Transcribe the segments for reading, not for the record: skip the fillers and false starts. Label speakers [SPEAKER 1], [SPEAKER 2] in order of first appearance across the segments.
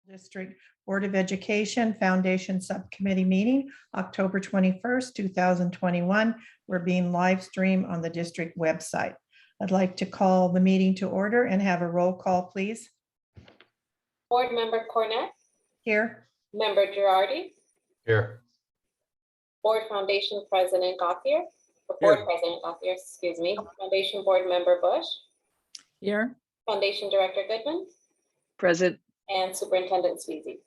[SPEAKER 1] District Board of Education Foundation Subcommittee meeting, October 21st, 2021. We're being live streamed on the district website. I'd like to call the meeting to order and have a roll call, please.
[SPEAKER 2] Board Member Cornett.
[SPEAKER 1] Here.
[SPEAKER 2] Member Girardi.
[SPEAKER 3] Here.
[SPEAKER 2] Board Foundation President Gauthier. Or
[SPEAKER 3] Here.
[SPEAKER 2] Board President Gauthier, excuse me. Foundation Board Member Bush.
[SPEAKER 4] Here.
[SPEAKER 2] Foundation Director Goodman.
[SPEAKER 4] Present.
[SPEAKER 2] And Superintendent Sweezy.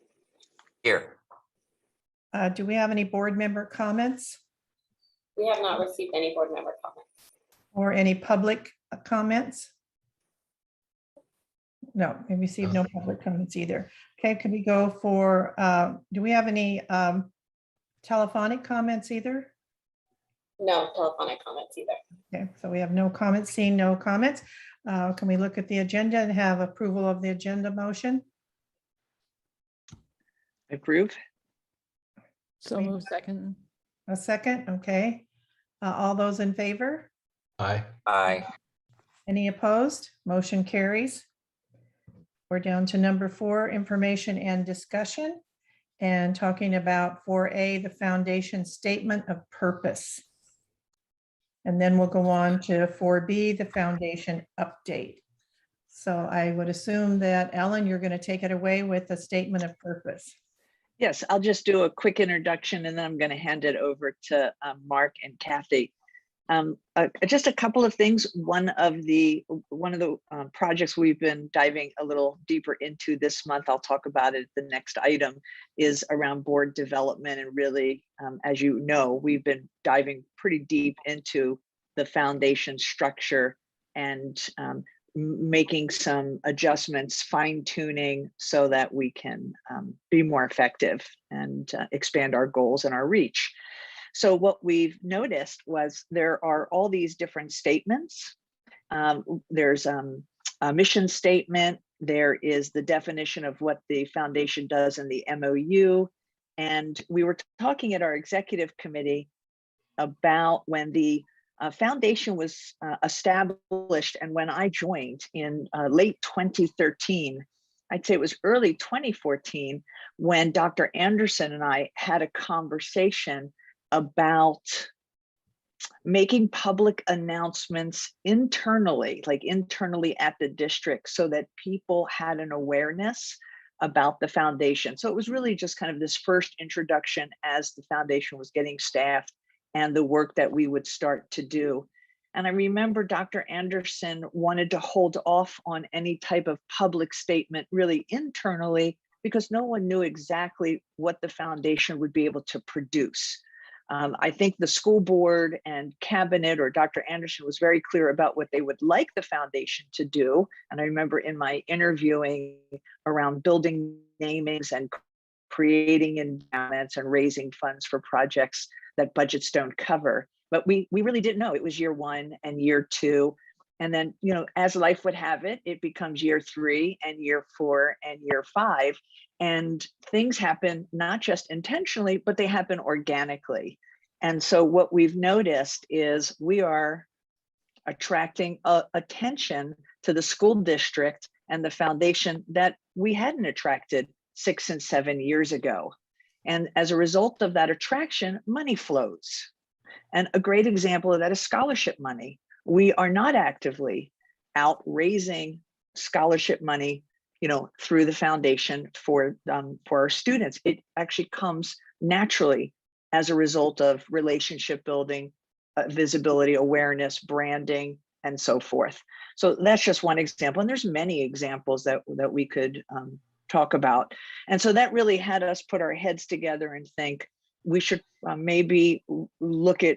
[SPEAKER 3] Here.
[SPEAKER 1] Do we have any board member comments
[SPEAKER 2] We have not received any board member comments.
[SPEAKER 1] or any public comments? No, we received no public comments either. Okay, can we go for, do we have any telephonic comments either?
[SPEAKER 2] No telephonic comments either.
[SPEAKER 1] Okay, so we have no comments, seeing no comments. Can we look at the agenda and have approval of the agenda motion?
[SPEAKER 4] Approve.
[SPEAKER 1] So
[SPEAKER 4] So move second.
[SPEAKER 1] A second, okay. All those in favor?
[SPEAKER 3] Aye. Aye.
[SPEAKER 1] Any opposed? Motion carries. We're down to number 4, information and discussion, and talking about 4A, the foundation statement of purpose. And then we'll go on to 4B, the foundation update. So I would assume that, Ellen, you're going to take it away with the statement of purpose.
[SPEAKER 4] Yes, I'll just do a quick introduction and then I'm going to hand it over to Mark and Kathy. Just a couple of things. One of the projects we've been diving a little deeper into this month, I'll talk about it at the next item, is around board development. And really, as you know, we've been diving pretty deep into the foundation structure and making some adjustments, fine tuning so that we can be more effective and expand our goals and our reach. So what we've noticed was there are all these different statements. There's a mission statement. There is the definition of what the foundation does in the MOU. And we were talking at our executive committee about when the foundation was established, and when I joined in late 2013, I'd say it was early 2014, when Dr. Anderson and I had a conversation about making public announcements internally, like internally at the district, so that people had an awareness about the foundation. So it was really just kind of this first introduction as the foundation was getting staffed and the work that we would start to do. And I remember Dr. Anderson wanted to hold off on any type of public statement really internally, because no one knew exactly what the foundation would be able to produce. I think the school board and cabinet, or Dr. Anderson, was very clear about what they would like the foundation to do. And I remember in my interviewing around building namings and creating endowments and raising funds for projects that budgets don't cover. But we really didn't know. It was year 1 and year 2. And then, you know, as life would have it, it becomes year 3 and year 4 and year 5. And things happen not just intentionally, but they happen organically. And so what we've noticed is we are attracting attention to the school district and the foundation that we hadn't attracted 6 and 7 years ago. And as a result of that attraction, money flows. And a great example of that is scholarship money. We are not actively out raising scholarship money, you know, through the foundation for our students. It actually comes naturally as a result of relationship building, visibility, awareness, branding, and so forth. So that's just one example. And there's many examples that we could talk about. And so that really had us put our heads together and think we should maybe look at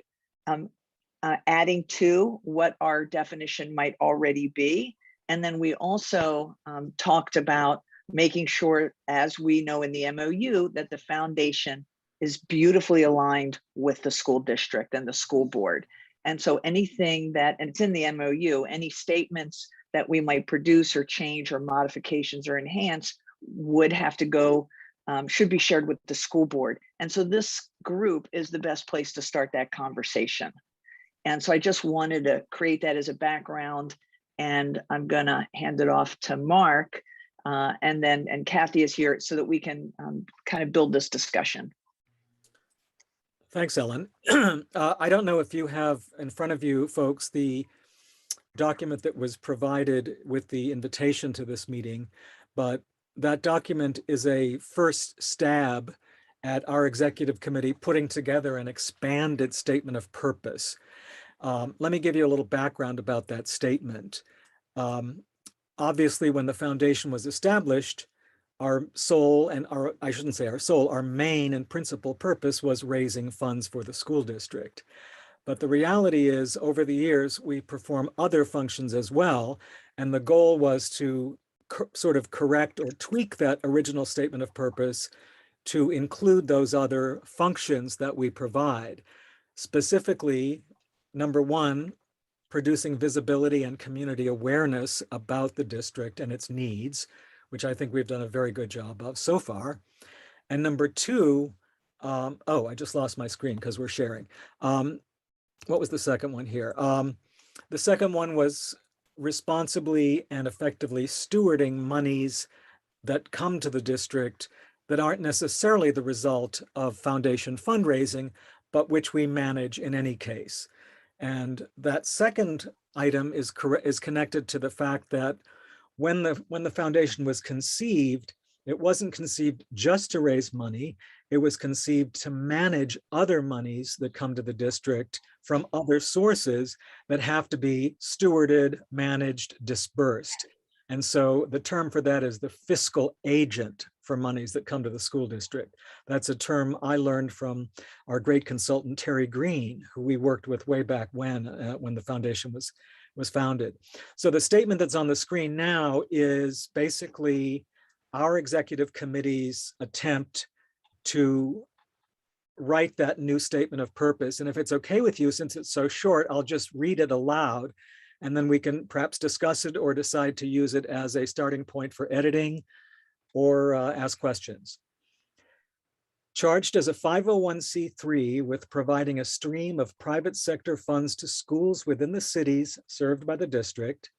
[SPEAKER 4] adding to what our definition might already be. And then we also talked about making sure, as we know in the MOU, that the foundation is beautifully aligned with the school district and the school board. And so anything that, and it's in the MOU, any statements that we might produce or change or modifications or enhance would have to go, should be shared with the school board. And so this group is the best place to start that conversation. And so I just wanted to create that as a background, and I'm gonna hand it off to Mark And Kathy is here so that we can kind of build this discussion.
[SPEAKER 5] Thanks, Ellen. I don't know if you have in front of you folks the document that was provided with the invitation to this meeting, but that document is a first stab at our executive committee putting together an expanded statement of purpose. Let me give you a little background about that statement. Obviously, when the foundation was established, our sole and our, I shouldn't say our sole, our main and principal purpose was raising funds for the school district. But the reality is, over the years, we perform other functions as well. And the goal was to sort of correct or tweak that original statement of purpose to include those other functions that we provide. Specifically, number one, producing visibility and community awareness about the district and its needs, which I think we've done a very good job of so far. And number two, oh, I just lost my screen because we're sharing. What was the second one here? The second one was responsibly and effectively stewarding monies that come to the district that aren't necessarily the result of foundation fundraising, but which we manage in any case. And that second item is connected to the fact that when the foundation was conceived, it wasn't conceived just to raise money. It was conceived to manage other monies that come to the district from other sources that have to be stewarded, managed, dispersed. And so the term for that is the fiscal agent for monies that come to the school district. That's a term I learned from our great consultant, Terry Green, who we worked with way back when the foundation was founded. So the statement that's on the screen now is basically our executive committee's attempt to write that new statement of purpose. And if it's okay with you, since it's so short, I'll just read it aloud, and then we can perhaps discuss it or decide to use it as a starting point for editing or ask questions. Charged as a 501c3 with providing a stream of private sector funds to schools within the cities served by the district,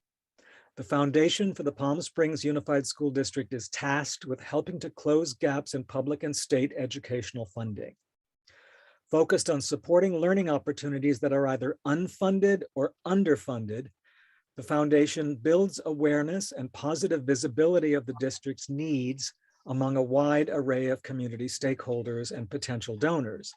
[SPEAKER 5] the Foundation for the Palm Springs Unified School District is tasked with helping to close gaps in public and state educational funding. Focused on supporting learning opportunities that are either unfunded or underfunded, the foundation builds awareness and positive visibility of the district's needs among a wide array of community stakeholders and potential donors.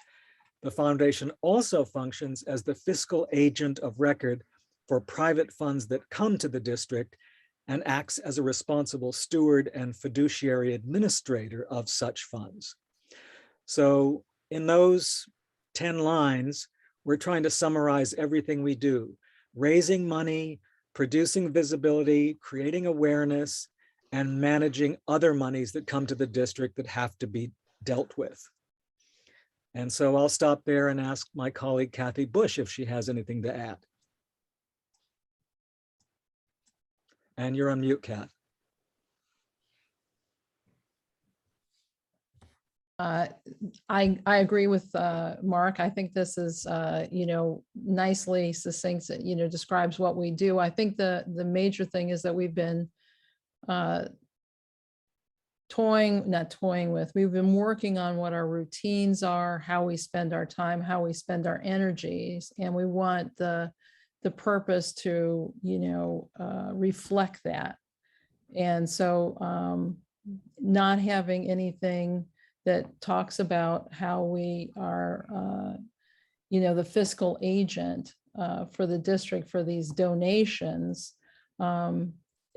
[SPEAKER 5] The foundation also functions as the fiscal agent of record for private funds that come to the district and acts as a responsible steward and fiduciary administrator of such funds. So in those 10 lines, we're trying to summarize everything we do: raising money, producing visibility, creating awareness, and managing other monies that come to the district that have to be dealt with. And so I'll stop there and ask my colleague Kathy Bush if she has anything to add. And you're on mute, Kath.
[SPEAKER 6] I agree with Mark. I think this is, nicely succinct, describes what we do. I think the major thing is that we've been we've been working on what our routines are, how we spend our time, how we spend our energies, and we want the purpose to, reflect that. And so not having anything that talks about how we are, the fiscal agent for the district for these donations,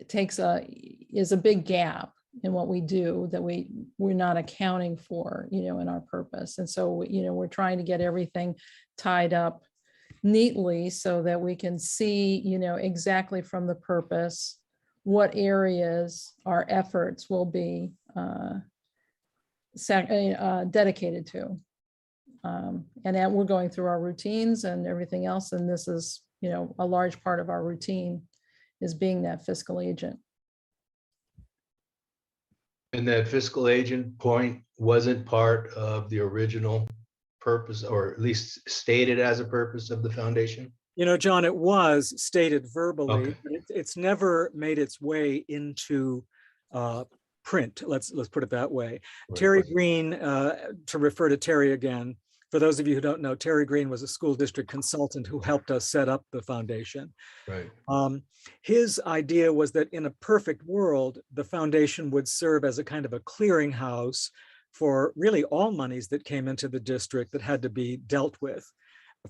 [SPEAKER 6] is a big gap in what we do that we're not accounting for, in our purpose. And so, we're trying to get everything tied up neatly so that we can see, exactly from the purpose what areas our efforts will be dedicated to. And then we're going through our routines and everything else. And this is, a large part of our routine is being that fiscal agent.
[SPEAKER 7] And that fiscal agent point wasn't part of the original purpose, or at least stated as a purpose of the foundation?
[SPEAKER 5] John, it was stated verbally,
[SPEAKER 7] Okay.
[SPEAKER 5] but it's never made its way into print. Let's put it that way.
[SPEAKER 7] Right.
[SPEAKER 5] Terry Green, to refer to Terry again, for those of you who don't know, Terry Green was a school district consultant who helped us set up the foundation.
[SPEAKER 7] Right.
[SPEAKER 5] His idea was that in a perfect world, the foundation would serve as a kind of a clearinghouse for really all monies that came into the district that had to be dealt with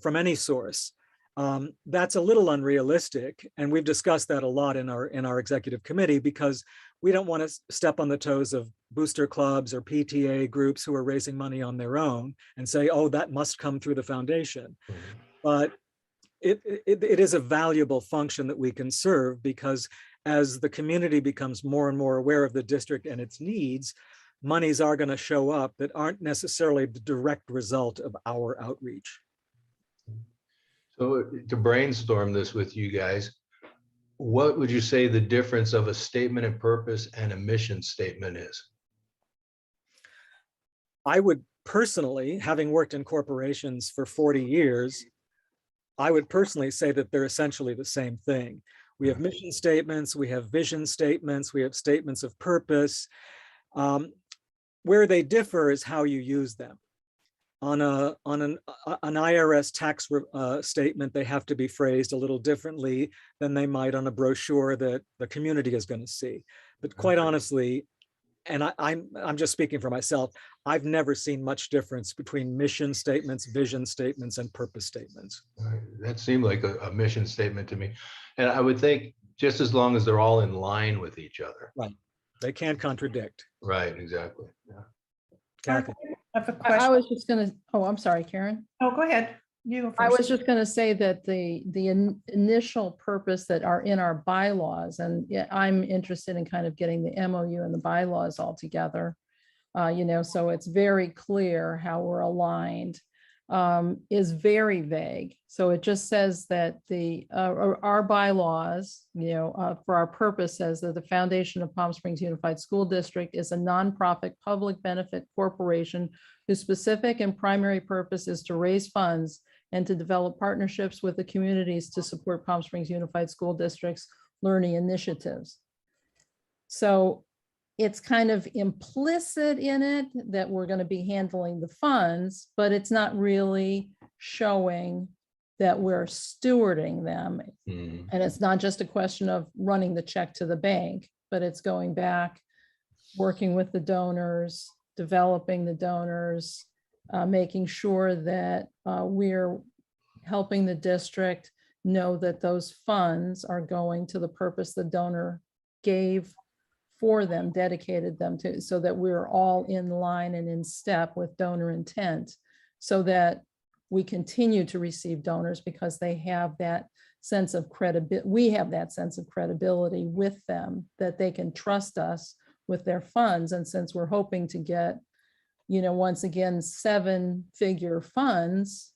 [SPEAKER 5] from any source. That's a little unrealistic, and we've discussed that a lot in our executive committee, because we don't want to step on the toes of booster clubs or PTA groups who are raising money on their own and say, oh, that must come through the foundation. But it is a valuable function that we can serve, because as the community becomes more and more aware of the district and its needs, monies are going to show up that aren't necessarily the direct result of our outreach.
[SPEAKER 7] So to brainstorm this with you guys, what would you say the difference of a statement of purpose and a mission statement is?
[SPEAKER 5] I would personally, having worked in corporations for 40 years, I would personally say that they're essentially the same thing. We have mission statements, we have vision statements, we have statements of purpose. Where they differ is how you use them. On an IRS tax statement, they have to be phrased a little differently than they might on a brochure that the community is going to see. But quite honestly, and I'm just speaking for myself, I've never seen much difference between mission statements, vision statements, and purpose statements.
[SPEAKER 7] That seemed like a mission statement to me. And I would think just as long as they're all in line with each other.
[SPEAKER 5] Right. They can't contradict.
[SPEAKER 7] Right, exactly. Yeah.
[SPEAKER 5] Kathy.
[SPEAKER 1] I have a
[SPEAKER 6] I
[SPEAKER 1] question.
[SPEAKER 6] was just gonna, oh, I'm sorry, Karen.
[SPEAKER 1] Oh, go ahead. You go
[SPEAKER 6] I
[SPEAKER 1] first.
[SPEAKER 6] was just gonna say that the initial purpose that are in our bylaws, and yeah, I'm interested in kind of getting the MOU and the bylaws all together. So it's very clear how we're aligned, is very vague. So it just says that our bylaws, for our purpose, says that the Foundation of Palm Springs Unified School District is a nonprofit public benefit corporation whose specific and primary purpose is to raise funds and to develop partnerships with the communities to support Palm Springs Unified School District's learning initiatives. So it's kind of implicit in it that we're going to be handling the funds, but it's not really showing that we're stewarding them.
[SPEAKER 7] Mhm.
[SPEAKER 6] And it's not just a question of running the check to the bank, but it's going back, working with the donors, developing the donors, making sure that we're helping the district know that those funds are going to the purpose the donor gave for them, dedicated them to, so that we're all in line and in step with donor intent, so that we continue to receive donors because they have that sense of credibility. We have that sense of credibility with them, that they can trust us with their funds. And since we're hoping to get, once again, 7-figure funds,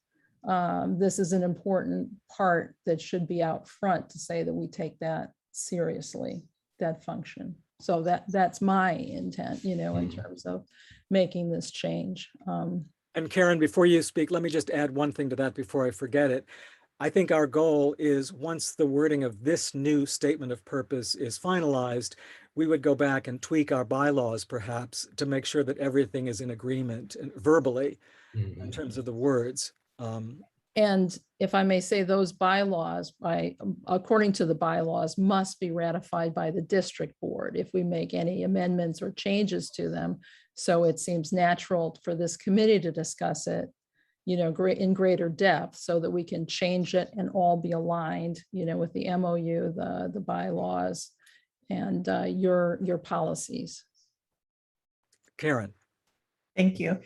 [SPEAKER 6] this is an important part that should be out front to say that we take that seriously, that function. So that's my intent, in terms of making this change.
[SPEAKER 5] And Karen, before you speak, let me just add one thing to that before I forget it. I think our goal is, once the wording of this new statement of purpose is finalized, we would go back and tweak our bylaws perhaps to make sure that everything is in agreement verbally in terms of the words.
[SPEAKER 6] And if I may say, those bylaws, according to the bylaws, must be ratified by the district board if we make any amendments or changes to them. So it seems natural for this committee to discuss it, in greater depth, so that we can change it and all be aligned, with the MOU, the bylaws, and your policies.
[SPEAKER 5] Karen.
[SPEAKER 1] Thank you.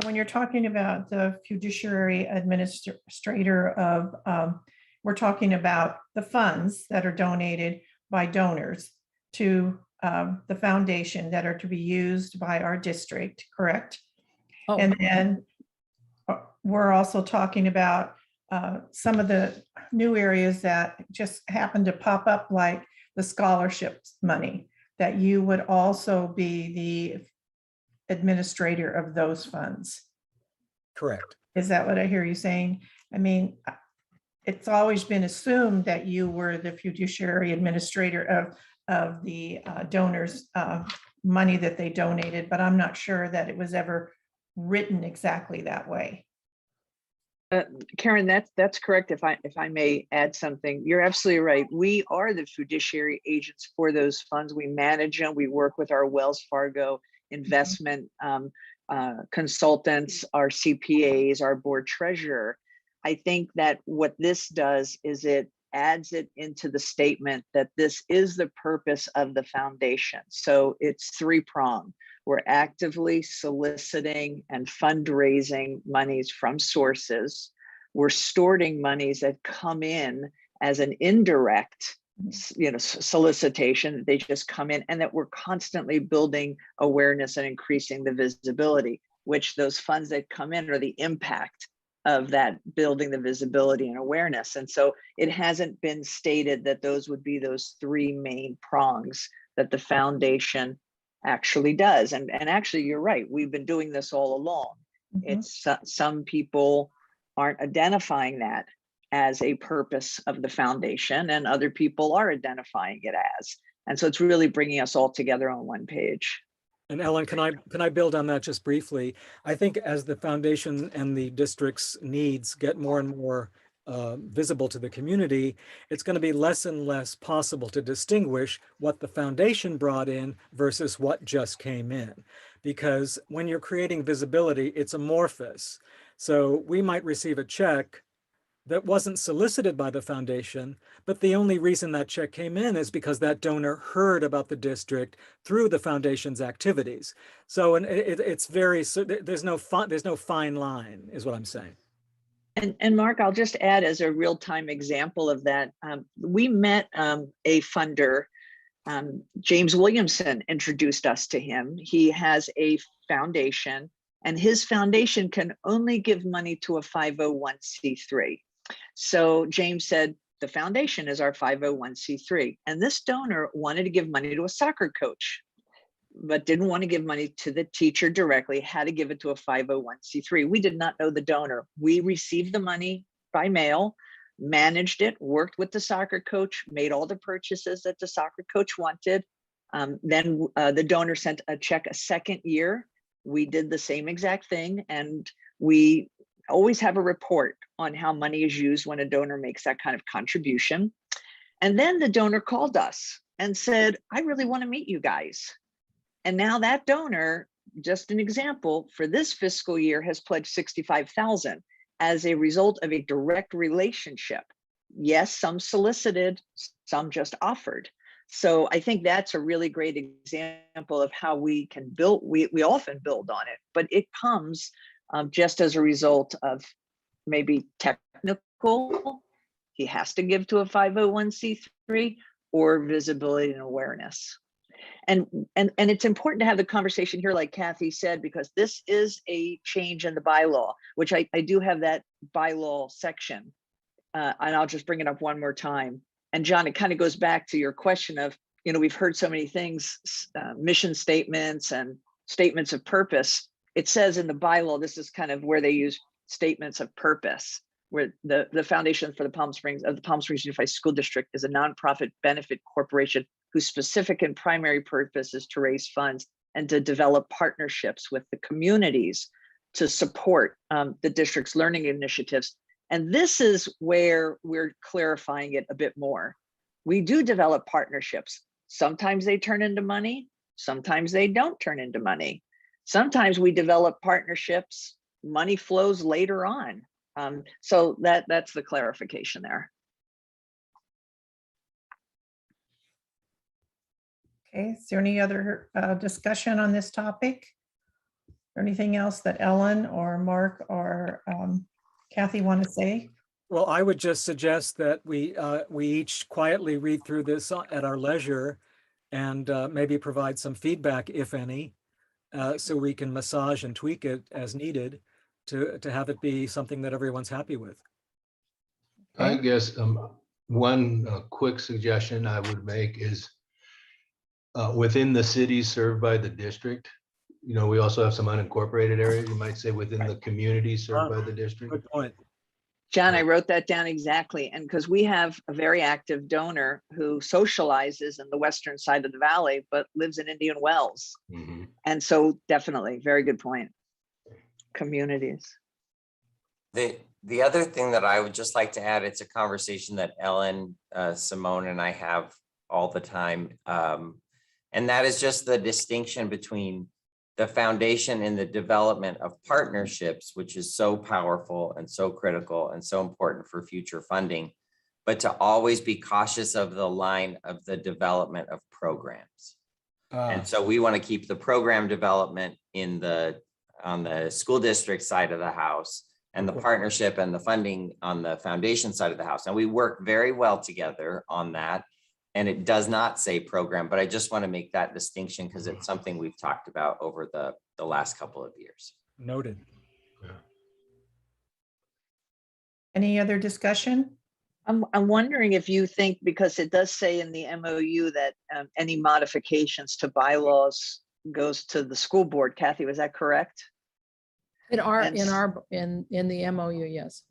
[SPEAKER 1] When you're talking about the fiduciary administrator of, we're talking about the funds that are donated by donors to the foundation that are to be used by our district, correct?
[SPEAKER 6] Oh,
[SPEAKER 1] And then we're also talking about some of the new areas that just happen to pop up, like the scholarships money, that you would also be the administrator of those funds.
[SPEAKER 5] Correct.
[SPEAKER 1] Is that what I hear you saying? I mean, it's always been assumed that you were the fiduciary administrator of the donors' money that they donated, but I'm not sure that it was ever written exactly that way.
[SPEAKER 4] Karen, that's correct. If I may add something, you're absolutely right. We are the fiduciary agents for those funds. We manage them. We work with our Wells Fargo investment consultants, our CPAs, our board treasurer. I think that what this does is it adds it into the statement that this is the purpose of the foundation. So it's three-pronged. We're actively soliciting and fundraising monies from sources. We're storing monies that come in as an indirect, solicitation. They just come in, and that we're constantly building awareness and increasing the visibility, which those funds that come in are the impact of that, building the visibility and awareness. And so it hasn't been stated that those would be those three main prongs that the foundation actually does. And actually, you're right. We've been doing this all along. It's some people aren't identifying that as a purpose of the foundation, and other people are identifying it as. And so it's really bringing us all together on one page.
[SPEAKER 5] And Ellen, can I build on that just briefly? I think as the foundation and the district's needs get more and more visible to the community, it's going to be less and less possible to distinguish what the foundation brought in versus what just came in. Because when you're creating visibility, it's amorphous. So we might receive a check that wasn't solicited by the foundation, but the only reason that check came in is because that donor heard about the district through the foundation's activities. So it's very, there's no fine line, is what I'm saying.
[SPEAKER 4] And Mark, I'll just add as a real-time example of that, we met a funder, James Williamson introduced us to him. He has a foundation, and his foundation can only give money to a 501c3. So James said, the foundation is our 501c3. And this donor wanted to give money to a soccer coach, but didn't want to give money to the teacher directly, had to give it to a 501c3. We did not know the donor. We received the money by mail, managed it, worked with the soccer coach, made all the purchases that the soccer coach wanted. Then the donor sent a check a second year. We did the same exact thing, and we always have a report on how money is used when a donor makes that kind of contribution. And then the donor called us and said, I really want to meet you guys. And now that donor, just an example, for this fiscal year has pledged $65,000 as a result of a direct relationship. Yes, some solicited, some just offered. So I think that's a really great example of how we can build, we often build on it, but it comes just as a result of maybe technical, he has to give to a 501c3, or visibility and awareness. And it's important to have the conversation here, like Kathy said, because this is a change in the bylaw, which I do have that bylaw section, and I'll just bring it up one more time. And John, it kind of goes back to your question of, we've heard so many things, mission statements and statements of purpose. It says in the bylaw, this is kind of where they use statements of purpose, where the Foundation for the Palm Springs Unified School District is a nonprofit benefit corporation whose specific and primary purpose is to raise funds and to develop partnerships with the communities to support the district's learning initiatives. And this is where we're clarifying it a bit more. We do develop partnerships. Sometimes they turn into money, sometimes they don't turn into money. Sometimes we develop partnerships, money flows later on. So that's the clarification there.
[SPEAKER 1] Okay, is there any other discussion on this topic? Or anything else that Ellen or Mark or Kathy want to say?
[SPEAKER 5] Well, I would just suggest that we each quietly read through this at our leisure and maybe provide some feedback, if any, so we can massage and tweak it as needed to have it be something that everyone's happy with.
[SPEAKER 7] I guess one quick suggestion I would make is within the cities served by the district, we also have some unincorporated areas. You might say within the community served by the district.
[SPEAKER 5] Good point.
[SPEAKER 4] John, I wrote that down exactly. And because we have a very active donor who socializes in the western side of the valley, but lives in Indian Wells.
[SPEAKER 7] Mhm.
[SPEAKER 4] And so definitely, very good point. Communities.
[SPEAKER 3] The other thing that I would just like to add, it's a conversation that Ellen, Simone and I have all the time. And that is just the distinction between the foundation and the development of partnerships, which is so powerful and so critical and so important for future funding, but to always be cautious of the line of the development of programs. And so we want to keep the program development on the school district side of the house, and the partnership and the funding on the foundation side of the house. And we work very well together on that. And it does not say program, but I just want to make that distinction because it's something we've talked about over the last couple of years.
[SPEAKER 5] Noted.
[SPEAKER 1] Any other discussion?
[SPEAKER 4] I'm wondering if you think, because it does say in the MOU that any modifications to bylaws goes to the school board. Kathy, was that correct?
[SPEAKER 6] In
[SPEAKER 4] And
[SPEAKER 6] the MOU, yes.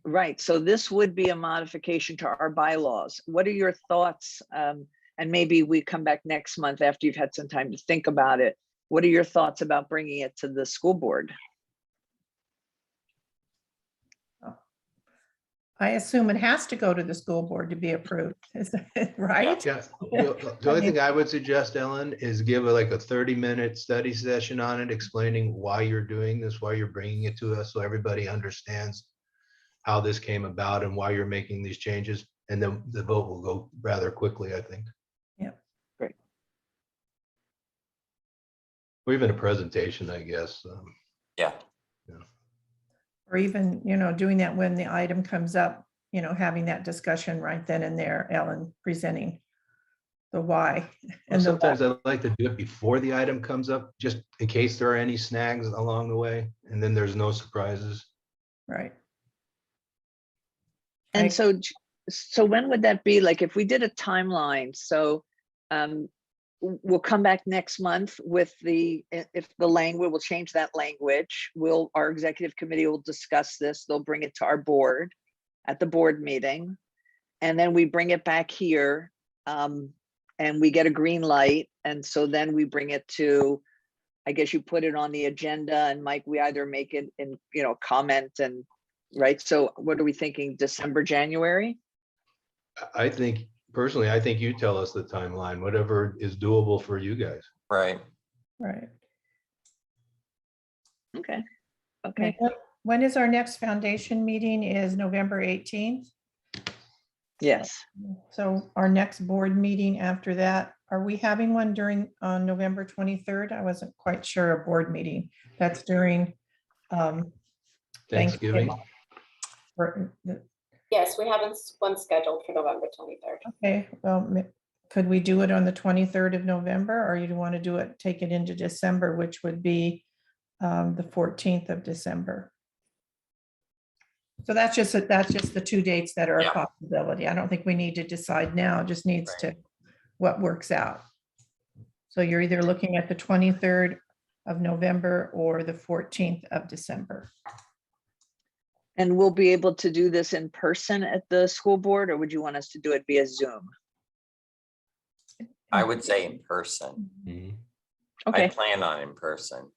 [SPEAKER 4] Right, so this would be a modification to our bylaws. What are your thoughts? And maybe we come back next month after you've had some time to think about it. What are your thoughts about bringing it to the school board?
[SPEAKER 1] I assume it has to go to the school board to be approved, is that right?
[SPEAKER 7] Yeah, the only thing I would suggest, Ellen, is give like a 30-minute study session on it, explaining why you're doing this, why you're bringing it to us, so everybody understands how this came about and why you're making these changes. And then the vote will go rather quickly, I think.
[SPEAKER 1] Yeah.
[SPEAKER 4] Great.
[SPEAKER 7] Or even a presentation, I guess.
[SPEAKER 3] Yeah.
[SPEAKER 1] Or even, doing that when the item comes up, having that discussion right then and there, Ellen presenting the why.
[SPEAKER 7] And sometimes I like to do it before the item comes up, just in case there are any snags along the way, and then there's no surprises.
[SPEAKER 1] Right.
[SPEAKER 4] And so when would that be? Like if we did a timeline, so we'll come back next month with if the language, we'll change that language. Our executive committee will discuss this. They'll bring it to our board at the board meeting. And then we bring it back here and we get a green light. And so then we bring it to, I guess you put it on the agenda, and Mike, we either make it in, comment and right. So what are we thinking? December, January?
[SPEAKER 7] Personally, I think you tell us the timeline, whatever is doable for you guys.
[SPEAKER 3] Right.
[SPEAKER 1] Right.
[SPEAKER 4] Okay.
[SPEAKER 1] Okay. When is our next foundation meeting? Is November 18th?
[SPEAKER 4] Yes.
[SPEAKER 1] So our next board meeting after that, are we having one on November 23rd? I wasn't quite sure a board meeting. That's during
[SPEAKER 7] Thanksgiving.
[SPEAKER 2] Yes, we have one scheduled for November 23rd.
[SPEAKER 1] Okay, well, could we do it on the 23rd of November, or you want to do it, take it into December, which would be the 14th of December? So that's just the two dates that are a possibility. I don't think we need to decide now, it just needs to, what works out. So you're either looking at the 23rd of November or the 14th of December.
[SPEAKER 4] And we'll be able to do this in person at the school board, or would you want us to do it via Zoom?
[SPEAKER 3] I would say in person.
[SPEAKER 7] Mhm.
[SPEAKER 4] Okay,
[SPEAKER 3] I plan on in person.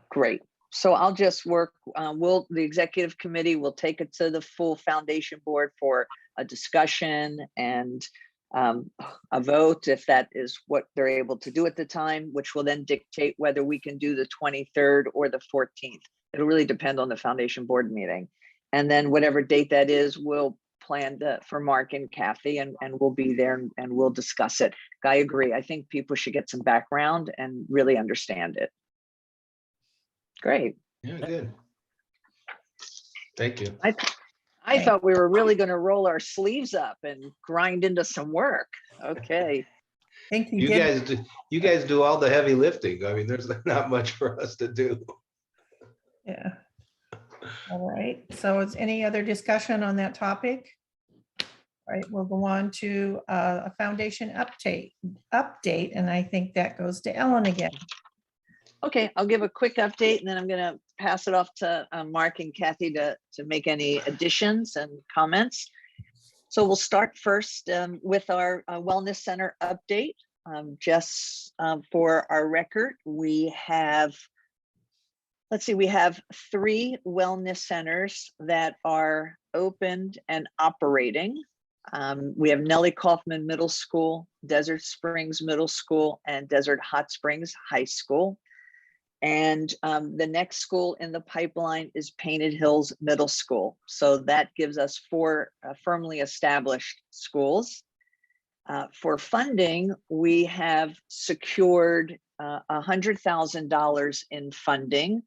[SPEAKER 4] great. So I'll just work, the executive committee will take it to the full foundation board for a discussion and a vote, if that is what they're able to do at the time, which will then dictate whether we can do the 23rd or the 14th. It'll really depend on the foundation board meeting. And then whatever date that is, we'll plan for Mark and Kathy, and we'll be there and we'll discuss it. I agree. I think people should get some background and really understand it. Great.
[SPEAKER 7] Yeah, good. Thank you.
[SPEAKER 4] I thought we were really going to roll our sleeves up and grind into some work. Okay.
[SPEAKER 1] Thank you.
[SPEAKER 7] You guys do all the heavy lifting. I mean, there's not much for us to do.
[SPEAKER 1] Yeah. All right. So is any other discussion on that topic? All right, we'll go on to a foundation update, and I think that goes to Ellen again.
[SPEAKER 4] Okay, I'll give a quick update and then I'm going to pass it off to Mark and Kathy to make any additions and comments. So we'll start first with our Wellness Center update. Just for our record, we have, let's see, we have 3 wellness centers that are opened and operating. We have Nellie Kaufman Middle School, Desert Springs Middle School, and Desert Hot Springs High School. And the next school in the pipeline is Painted Hills Middle School. So that gives us 4 firmly established schools. For funding, we have secured $100,000 in funding,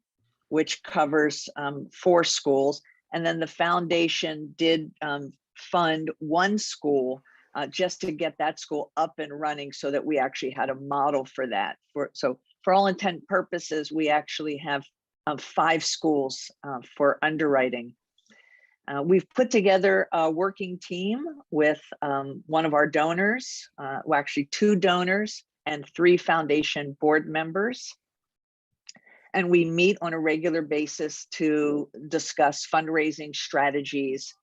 [SPEAKER 4] which covers 4 schools. And then the foundation did fund 1 school just to get that school up and running so that we actually had a model for that. So for all intent and purposes, we actually have 5 schools for underwriting. We've put together a working team with one of our donors, well, actually 2 donors and 3 foundation board members. And we meet on a regular basis to discuss fundraising strategies,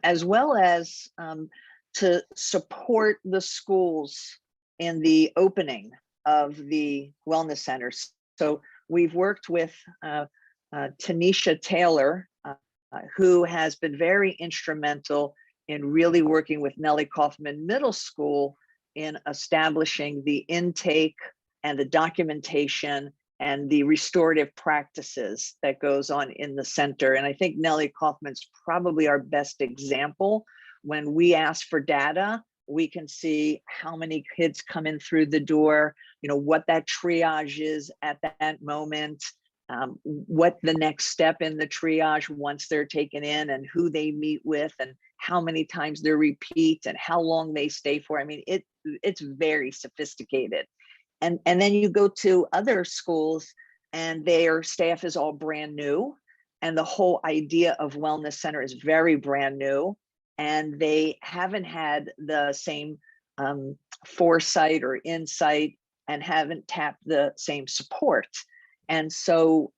[SPEAKER 4] as well as to support the schools in the opening of the wellness centers. So we've worked with Tanisha Taylor, who has been very instrumental in really working with Nellie Kaufman Middle School in establishing the intake and the documentation and the restorative practices that goes on in the center. And I think Nellie Kaufman's probably our best example. When we ask for data, we can see how many kids come in through the door, you know, what that triage is at that moment, what the next step in the triage once they're taken in, and who they meet with, and how many times they repeat, and how long they stay for. I mean, it's very sophisticated. And then you go to other schools and their staff is all brand new. And the whole idea of wellness center is very brand new. And they haven't had the same foresight or insight and haven't tapped the same support. And so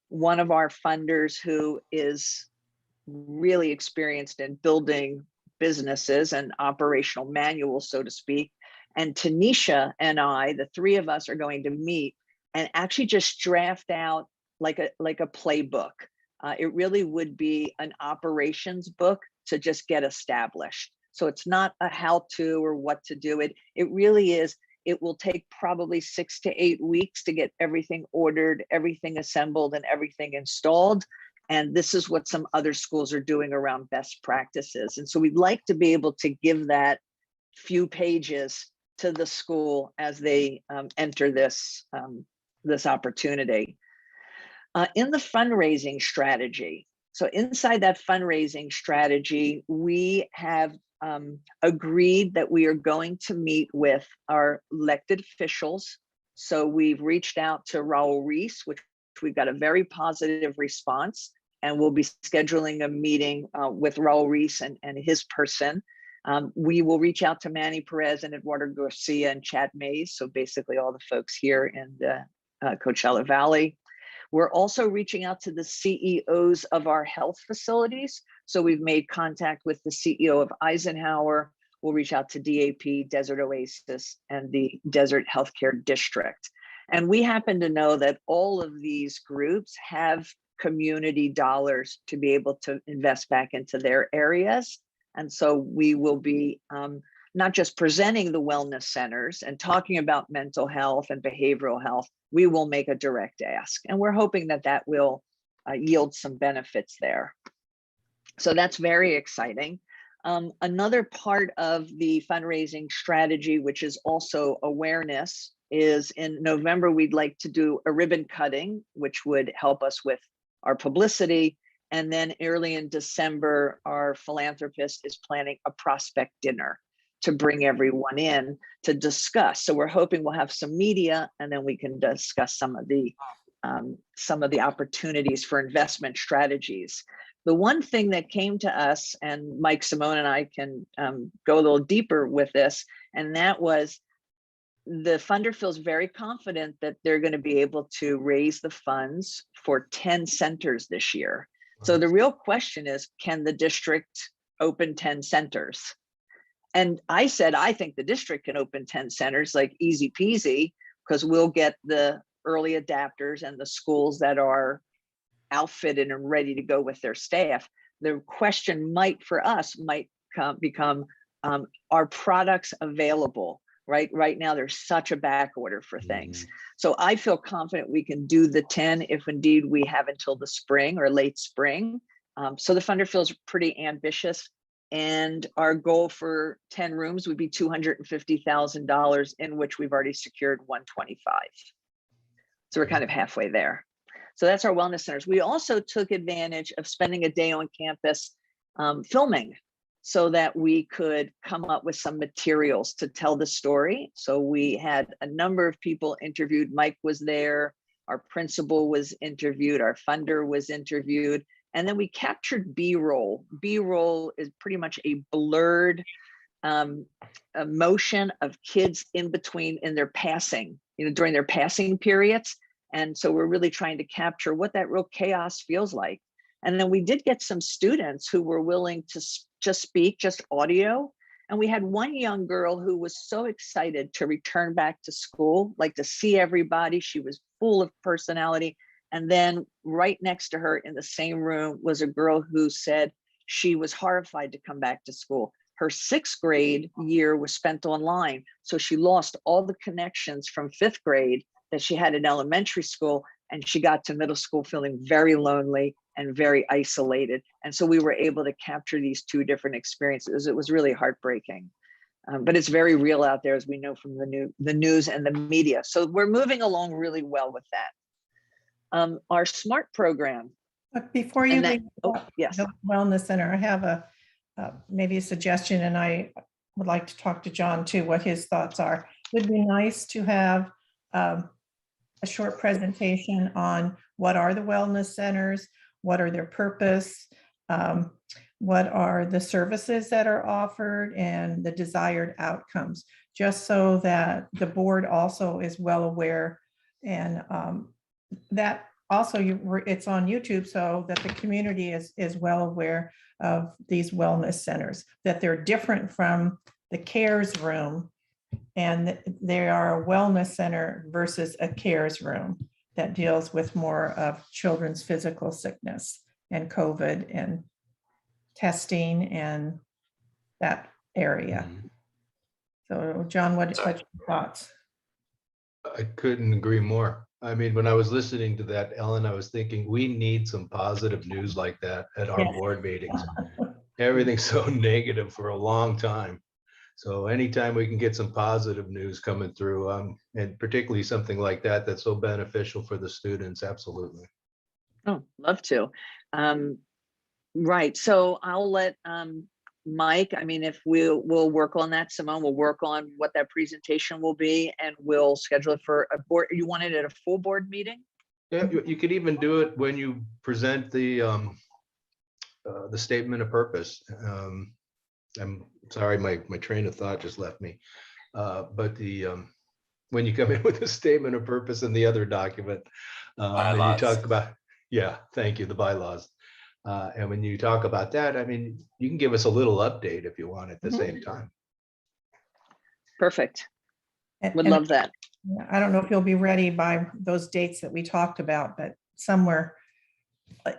[SPEAKER 4] one of our funders who is really experienced in building businesses and operational manuals, so to speak, and Tanisha and I, the 3 of us, are going to meet and actually just draft out like a playbook. It really would be an operations book to just get established. So it's not a how-to or what to do. It really is. It will take probably 6 to 8 weeks to get everything ordered, everything assembled, and everything installed. And this is what some other schools are doing around best practices. And so we'd like to be able to give that few pages to the school as they enter this opportunity. In the fundraising strategy, so inside that fundraising strategy, we have agreed that we are going to meet with our elected officials. So we've reached out to Raul Reese, which we've got a very positive response, and we'll be scheduling a meeting with Raul Reese and his person. We will reach out to Manny Perez and Eduardo Garcia and Chad Mays, so basically all the folks here in the Coachella Valley. We're also reaching out to the CEOs of our health facilities. So we've made contact with the CEO of Eisenhower. We'll reach out to DAP, Desert Oasis, and the Desert Healthcare District. And we happen to know that all of these groups have community dollars to be able to invest back into their areas. And so we will be not just presenting the wellness centers and talking about mental health and behavioral health, we will make a direct ask. And we're hoping that that will yield some benefits there. So that's very exciting. Another part of the fundraising strategy, which is also awareness, is in November, we'd like to do a ribbon cutting, which would help us with our publicity. And then early in December, our philanthropist is planning a prospect dinner to bring everyone in to discuss. So we're hoping we'll have some media, and then we can discuss some of the opportunities for investment strategies. The one thing that came to us, and Mike Simone and I can go a little deeper with this, and that was the funder feels very confident that they're going to be able to raise the funds for 10 centers this year. So the real question is, can the district open 10 centers? And I said, I think the district can open 10 centers like easy peasy, because we'll get the early adapters and the schools that are outfitted and ready to go with their staff. The question for us might become, are products available? Right now, there's such a back order for things. So I feel confident we can do the 10 if indeed we have until the spring or late spring. So the funder feels pretty ambitious. And our goal for 10 rooms would be $250,000, in which we've already secured 125. So we're kind of halfway there. So that's our wellness centers. We also took advantage of spending a day on campus filming, so that we could come up with some materials to tell the story. So we had a number of people interviewed. Mike was there, our principal was interviewed, our funder was interviewed, and then we captured B-roll. B-roll is pretty much a blurred motion of kids in their passing, during their passing periods. And so we're really trying to capture what that real chaos feels like. And then we did get some students who were willing to just speak, just audio. And we had one young girl who was so excited to return back to school, like to see everybody. She was full of personality. And then right next to her in the same room was a girl who said she was horrified to come back to school. Her 6th grade year was spent online. So she lost all the connections from 5th grade that she had in elementary school. And she got to middle school feeling very lonely and very isolated. And so we were able to capture these two different experiences. It was really heartbreaking, but it's very real out there, as we know from the news and the media. So we're moving along really well with that. Our SMART program.
[SPEAKER 1] But before you leave
[SPEAKER 4] yes,
[SPEAKER 1] the Wellness Center, I have maybe a suggestion, and I would like to talk to John too, what his thoughts are. It would be nice to have a short presentation on what are the wellness centers, what are their purpose, what are the services that are offered, and the desired outcomes, just so that the board also is well aware. And that also it's on YouTube, so that the community is well aware of these wellness centers, that they're different from the CARES room, and they are a wellness center versus a CARES room that deals with more of children's physical sickness and COVID and testing and that area. So John, what's your thoughts?
[SPEAKER 7] I couldn't agree more. I mean, when I was listening to that, Ellen, I was thinking we need some positive news like that at our board meetings. Everything's so negative for a long time. So anytime we can get some positive news coming through, and particularly something like that, that's so beneficial for the students, absolutely.
[SPEAKER 4] Oh, love to. Right, so I'll let Mike, I mean, if we'll work on that, Simone, we'll work on what that presentation will be, and we'll schedule it for a board. You want it at a full board meeting?
[SPEAKER 7] Yeah, you could even do it when you present the statement of purpose. I'm sorry, my train of thought just left me. But when you come in with the statement of purpose and the other document, and you talk about, thank you, the bylaws. And when you talk about that, I mean, you can give us a little update if you want at the same time.
[SPEAKER 4] Perfect. Would
[SPEAKER 1] And
[SPEAKER 4] love that.
[SPEAKER 1] I don't know if you'll be ready by those dates that we talked about, but somewhere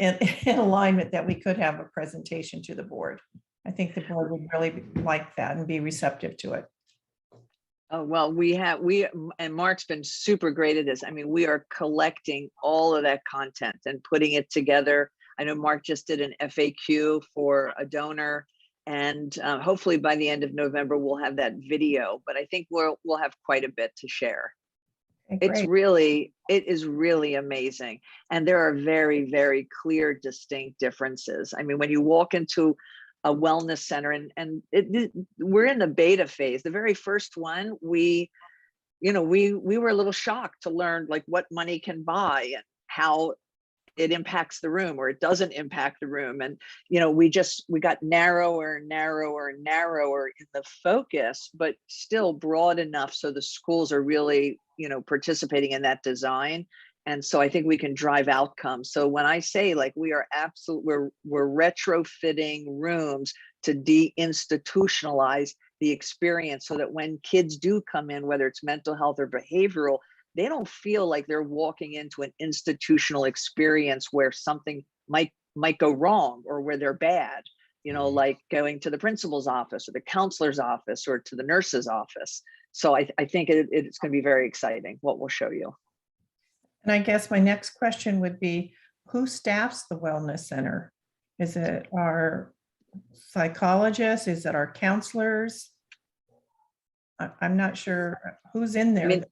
[SPEAKER 1] in alignment that we could have a presentation to the board. I think the board would really like that and be receptive to it.
[SPEAKER 4] Oh, well, and Mark's been super great at this. I mean, we are collecting all of that content and putting it together. I know Mark just did an FAQ for a donor, and hopefully by the end of November, we'll have that video, but I think we'll have quite a bit to share.
[SPEAKER 1] Okay,
[SPEAKER 4] It is really amazing. And there are very, very clear, distinct differences. I mean, when you walk into a wellness center, and we're in the beta phase. The very first one, we were a little shocked to learn like what money can buy and how it impacts the room or it doesn't impact the room. And, you know, we got narrower and narrower and narrower in the focus, but still broad enough so the schools are really, you know, participating in that design. And so I think we can drive outcomes. So when I say like we are we're retrofitting rooms to deinstitutionalize the experience so that when kids do come in, whether it's mental health or behavioral, they don't feel like they're walking into an institutional experience where something might go wrong or where they're bad, you know, like going to the principal's office or the counselor's office or to the nurse's office. So I think it's going to be very exciting what we'll show you.
[SPEAKER 1] And I guess my next question would be, who staffs the wellness center? Is it our psychologists? Is it our counselors? I'm not sure who's in there.
[SPEAKER 4] I mean,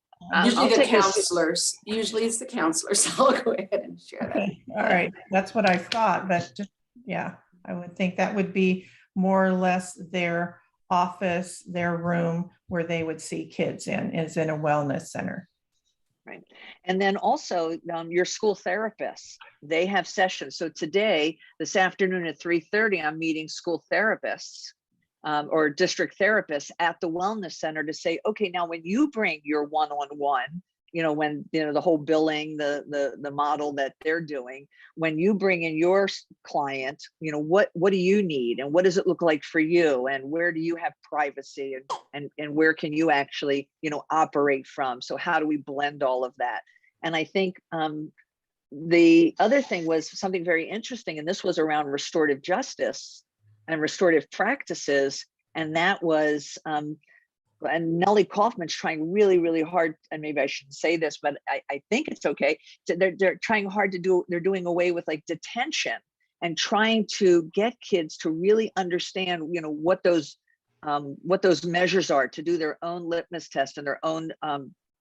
[SPEAKER 8] Usually
[SPEAKER 4] I'll
[SPEAKER 8] the
[SPEAKER 4] take this-
[SPEAKER 8] counselors, usually it's the counselors. I'll go ahead and share that.
[SPEAKER 1] Okay, all right, that's what I thought, but just, yeah, I would think that would be more or less their office, their room where they would see kids in, is in a wellness center.
[SPEAKER 4] Right. And then also your school therapists, they have sessions. So today, this afternoon at 3:30, I'm meeting school therapists or district therapists at the wellness center to say, okay, now when you bring your one-on-one, you know, when, you know, the whole billing, the model that they're doing, when you bring in your client, you know, what do you need and what does it look like for you and where do you have privacy and where can you actually, you know, operate from? So how do we blend all of that? And I think the other thing was something very interesting, and this was around restorative justice and restorative practices, and that was and Nellie Kaufman's trying really, really hard, and maybe I shouldn't say this, but I think it's okay. They're trying hard to do, they're doing away with like detention and trying to get kids to really understand, you know, what those measures are, to do their own litmus test and their own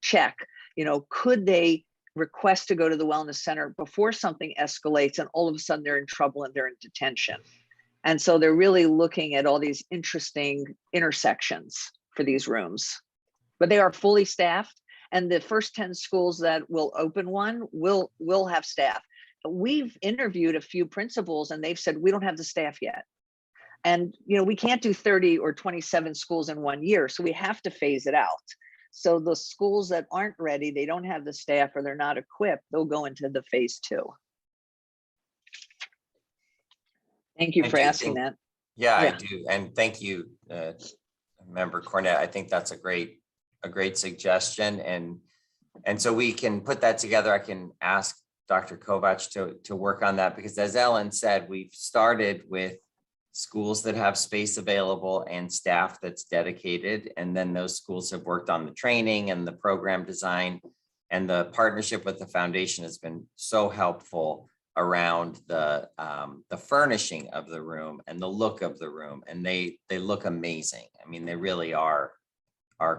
[SPEAKER 4] check. You know, could they request to go to the wellness center before something escalates and all of a sudden they're in trouble and they're in detention? And so they're really looking at all these interesting intersections for these rooms, but they are fully staffed. And the first 10 schools that will open one will have staff. But we've interviewed a few principals and they've said, we don't have the staff yet. And, you know, we can't do 30 or 27 schools in 1 year. So we have to phase it out. So the schools that aren't ready, they don't have the staff or they're not equipped, they'll go into the phase 2. Thank you for asking that.
[SPEAKER 3] Yeah, I
[SPEAKER 4] Yeah.
[SPEAKER 3] do. And thank you, Member Cornett. I think that's a great suggestion. And so we can put that together. I can ask Dr. Kovacs to work on that, because as Ellen said, we've started with schools that have space available and staff that's dedicated. And then those schools have worked on the training and the program design, and the partnership with the foundation has been so helpful around the furnishing of the room and the look of the room. And they look amazing. I mean, they really are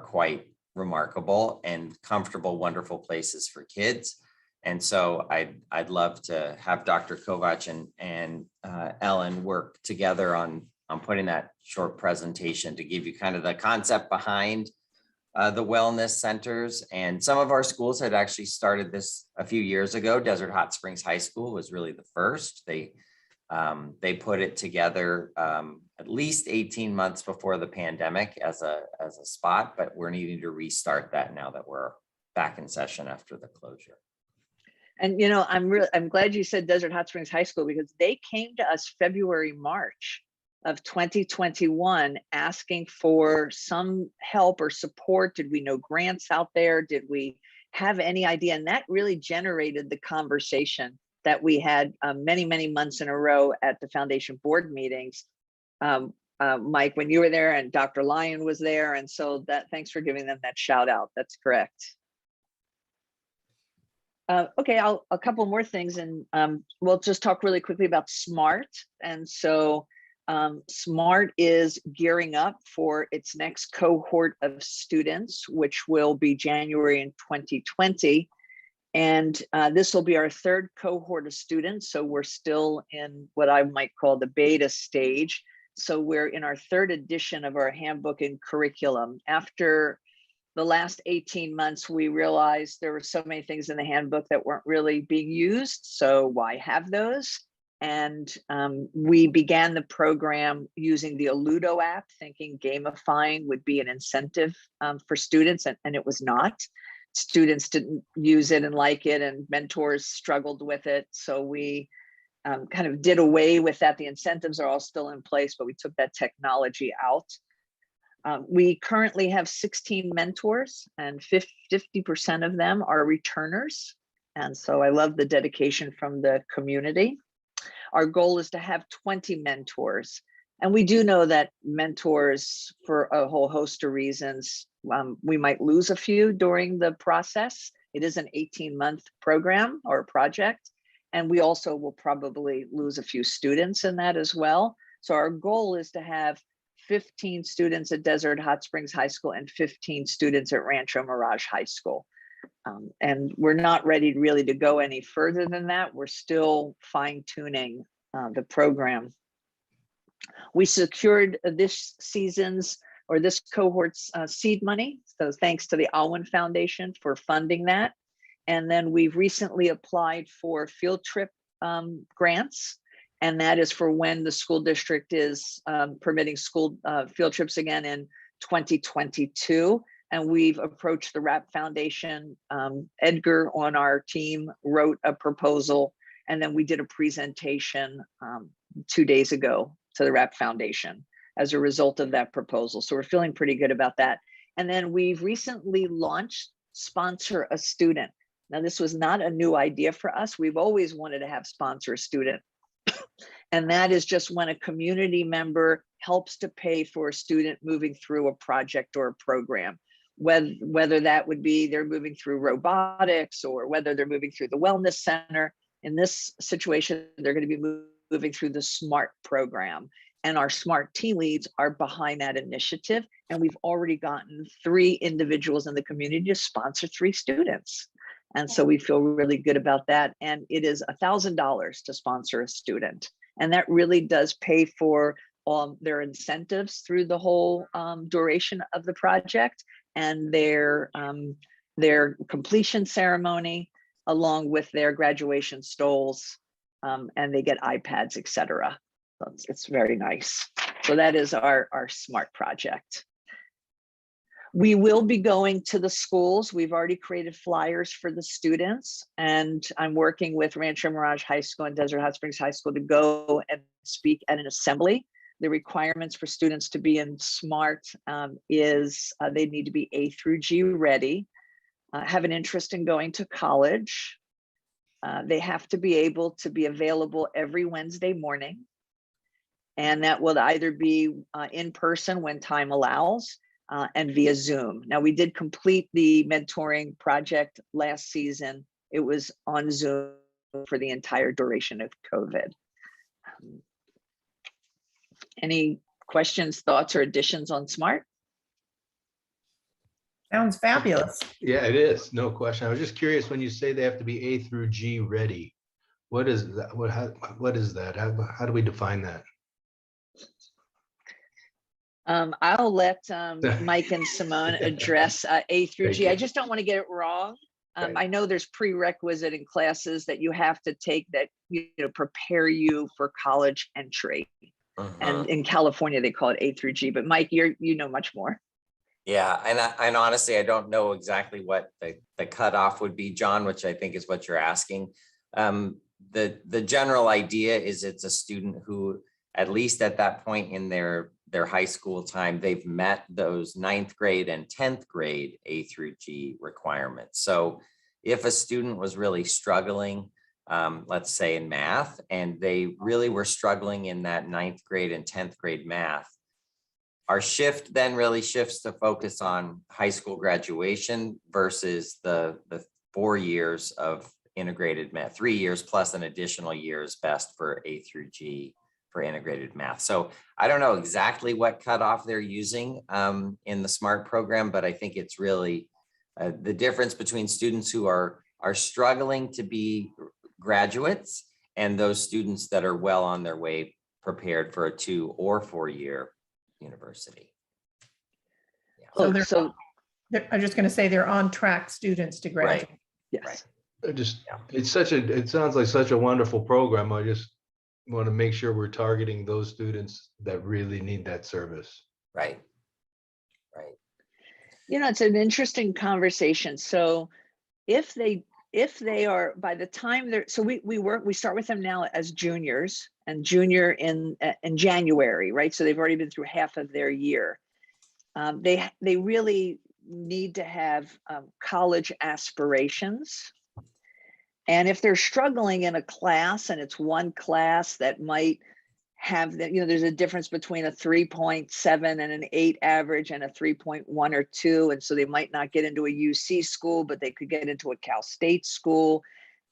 [SPEAKER 3] quite remarkable and comfortable, wonderful places for kids. And so I'd love to have Dr. Kovacs and Ellen work together on putting that short presentation to give you kind of the concept behind the wellness centers. And some of our schools had actually started this a few years ago. Desert Hot Springs High School was really the first. They put it together at least 18 months before the pandemic as a spot, but we're needing to restart that now that we're back in session after the closure.
[SPEAKER 4] And, you know, I'm glad you said Desert Hot Springs High School, because they came to us February, March of 2021 asking for some help or support. Did we know grants out there? Did we have any idea? And that really generated the conversation that we had many, many months in a row at the foundation board meetings. Mike, when you were there, and Dr. Lyon was there. And so thanks for giving them that shout out. That's correct. Okay, a couple more things, and we'll just talk really quickly about SMART. And so SMART is gearing up for its next cohort of students, which will be January in 2020. And this will be our third cohort of students. So we're still in what I might call the beta stage. So we're in our third edition of our handbook and curriculum. After the last 18 months, we realized there were so many things in the handbook that weren't really being used. So why have those? And we began the program using the Alludo app, thinking gamifying would be an incentive for students, and it was not. Students didn't use it and like it, and mentors struggled with it. So we kind of did away with that. The incentives are all still in place, but we took that technology out. We currently have 16 mentors, and 50% of them are returners. And so I love the dedication from the community. Our goal is to have 20 mentors. And we do know that mentors, for a whole host of reasons, we might lose a few during the process. It is an 18-month program or project. And we also will probably lose a few students in that as well. So our goal is to have 15 students at Desert Hot Springs High School and 15 students at Rancho Mirage High School. And we're not ready really to go any further than that. We're still fine-tuning the program. We secured this season's or this cohort's seed money. So thanks to the Alwyn Foundation for funding that. And then we've recently applied for field trip grants. And that is for when the school district is permitting school field trips again in 2022. And we've approached the RAP Foundation. Edgar on our team wrote a proposal, and then we did a presentation 2 days ago to the RAP Foundation as a result of that proposal. So we're feeling pretty good about that. And then we've recently launched Sponsor a Student. Now, this was not a new idea for us. We've always wanted to have Sponsor a Student. And that is just when a community member helps to pay for a student moving through a project or a program, whether that would be they're moving through robotics or whether they're moving through the wellness center. In this situation, they're going to be moving through the SMART program. And our SMART team leads are behind that initiative. And we've already gotten 3 individuals in the community to sponsor 3 students. And so we feel really good about that. And it is $1,000 to sponsor a student. And that really does pay for their incentives through the whole duration of the project and their completion ceremony, along with their graduation stoles, and they get iPads, etc. So it's very nice. So that is our SMART project. We will be going to the schools. We've already created flyers for the students, and I'm working with Rancho Mirage High School and Desert Hot Springs High School to go and speak at an assembly. The requirements for students to be in SMART is they need to be A through G ready, have an interest in going to college. They have to be able to be available every Wednesday morning. And that will either be in person when time allows and via Zoom. Now, we did complete the mentoring project last season. It was on Zoom for the entire duration of COVID. Any questions, thoughts, or additions on SMART?
[SPEAKER 1] Sounds fabulous.
[SPEAKER 7] Yeah, it is. No question. I was just curious, when you say they have to be A through G ready, what is that? What is that? How do we define that?
[SPEAKER 4] I'll let Mike and Simone address A through
[SPEAKER 7] Thank
[SPEAKER 4] G.
[SPEAKER 7] you.
[SPEAKER 4] I just don't want to get it wrong.
[SPEAKER 7] Right.
[SPEAKER 4] I know there's prerequisite in classes that you have to take that prepare you for college entry. And in California, they call it A through G. But Mike, you know much more.
[SPEAKER 3] Yeah, and honestly, I don't know exactly what the cutoff would be, John, which I think is what you're asking. The general idea is it's a student who, at least at that point in their high school time, they've met those 9th grade and 10th grade A through G requirements. So if a student was really struggling, let's say in math, and they really were struggling in that 9th grade and 10th grade math, our shift then really shifts to focus on high school graduation versus the 4 years of integrated math, 3 years plus an additional year is best for A through G for integrated math. So I don't know exactly what cutoff they're using in the SMART program, but I think it's really the difference between students who are struggling to be graduates and those students that are well on their way prepared for a 2 or 4 year university. Yeah.
[SPEAKER 1] So they're I'm just going to say they're on track students to graduate.
[SPEAKER 4] Yes.
[SPEAKER 7] I just,
[SPEAKER 3] Yeah.
[SPEAKER 7] it sounds like such a wonderful program. I just want to make sure we're targeting those students that really need that service.
[SPEAKER 3] Right. Right.
[SPEAKER 4] You know, it's an interesting conversation. So if they are, by the time they're, so we start with them now as juniors, and junior in January, right? So they've already been through half of their year. They really need to have college aspirations. And if they're struggling in a class, and it's one class that might have that, you know, there's a difference between a 3.7 and an 8 average and a 3.1 or 2. And so they might not get into a UC school, but they could get into a Cal State school.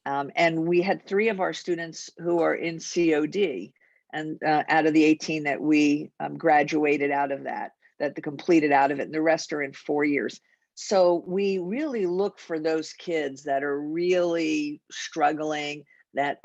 [SPEAKER 4] And we had 3 of our students who are in COD, and out of the 18 that we graduated out of that completed out of it, and the rest are in 4 years. So we really look for those kids that are really struggling, that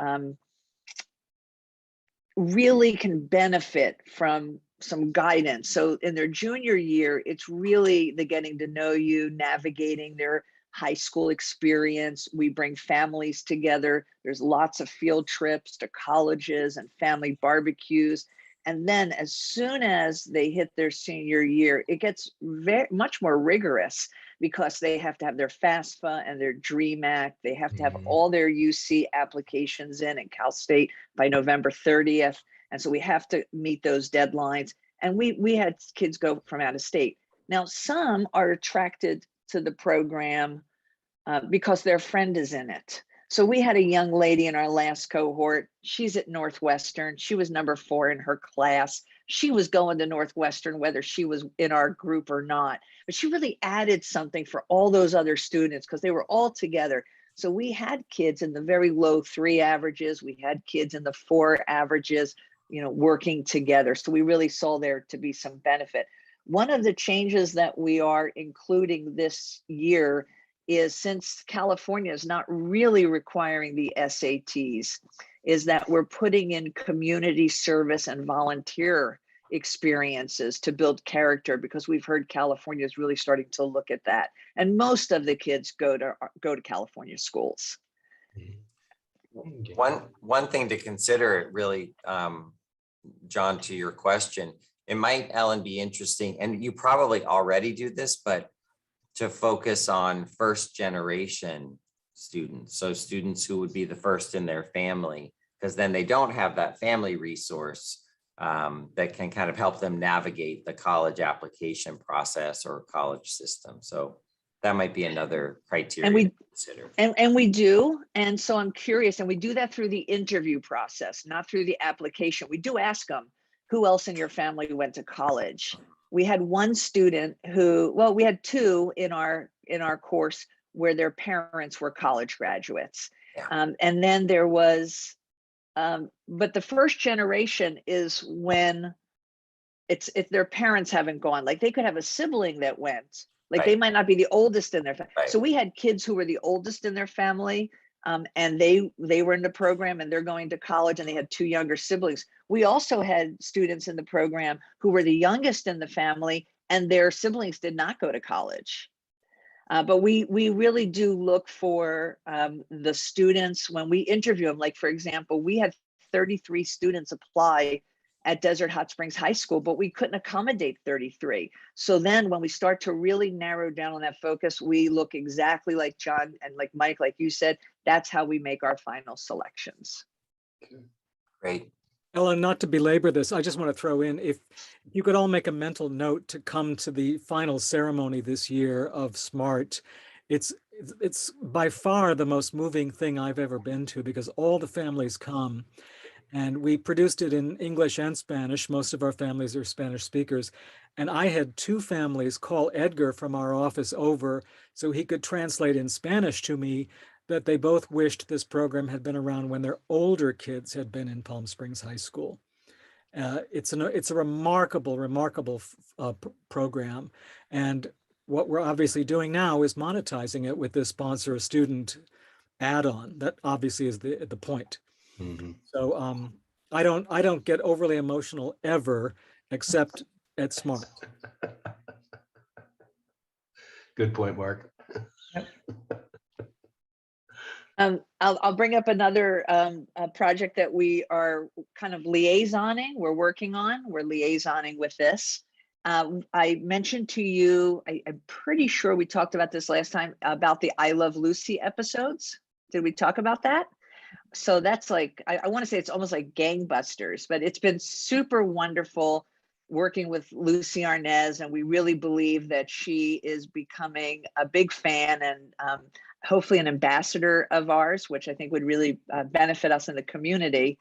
[SPEAKER 4] really can benefit from some guidance. So in their junior year, it's really the getting to know you, navigating their high school experience. We bring families together. There's lots of field trips to colleges and family barbecues. And then as soon as they hit their senior year, it gets much more rigorous, because they have to have their FAFSA and their DREAM Act. They have to have all their UC applications in Cal State by November 30th. And so we have to meet those deadlines. And we had kids go from out of state. Now, some are attracted to the program because their friend is in it. So we had a young lady in our last cohort. She's at Northwestern. She was number 4 in her class. She was going to Northwestern, whether she was in our group or not. But she really added something for all those other students, because they were all together. So we had kids in the very low 3 averages. We had kids in the 4 averages, you know, working together. So we really saw there to be some benefit. One of the changes that we are including this year is, since California is not really requiring the SATs, is that we're putting in community service and volunteer experiences to build character, because we've heard California is really starting to look at that. And most of the kids go to California schools.
[SPEAKER 3] One thing to consider, really, John, to your question, it might, Ellen, be interesting, and you probably already do this, but to focus on first generation students. So students who would be the first in their family, because then they don't have that family resource that can kind of help them navigate the college application process or college system. So that might be another criteria to consider.
[SPEAKER 4] And we do. And so I'm curious, and we do that through the interview process, not through the application. We do ask them, who else in your family went to college? We had one student who, well, we had 2 in our course where their parents were college graduates.
[SPEAKER 3] Yeah.
[SPEAKER 4] And then there was, but the first generation is when if their parents haven't gone, like they could have a sibling that went, like they might not be the oldest in their family.
[SPEAKER 3] Right.
[SPEAKER 4] So we had kids who were the oldest in their family, and they were in the program and they're going to college, and they had 2 younger siblings. We also had students in the program who were the youngest in the family, and their siblings did not go to college. But we really do look for the students when we interview them. Like, for example, we had 33 students apply at Desert Hot Springs High School, but we couldn't accommodate 33. So then when we start to really narrow down on that focus, we look exactly like John and like Mike, like you said, that's how we make our final selections.
[SPEAKER 3] Great.
[SPEAKER 5] Ellen, not to belabor this, I just want to throw in, if you could all make a mental note to come to the final ceremony this year of SMART. It's by far the most moving thing I've ever been to, because all the families come. And we produced it in English and Spanish. Most of our families are Spanish speakers. And I had 2 families call Edgar from our office over so he could translate in Spanish to me that they both wished this program had been around when their older kids had been in Palm Springs High School. It's a remarkable program. And what we're obviously doing now is monetizing it with this sponsor a student add-on. That obviously is the point.
[SPEAKER 7] Mm-hmm.
[SPEAKER 5] So I don't get overly emotional ever, except at SMART.
[SPEAKER 7] Good point, Mark.
[SPEAKER 4] I'll bring up another project that we are kind of liaisoning, we're working on, we're liaisoning with this. I mentioned to you, I'm pretty sure we talked about this last time, about the I Love Lucy episodes. Did we talk about that? So that's like, I want to say it's almost like gangbusters, but it's been super wonderful working with Lucy Arnaz, and we really believe that she is becoming a big fan and hopefully an ambassador of ours, which I think would really benefit us in the community.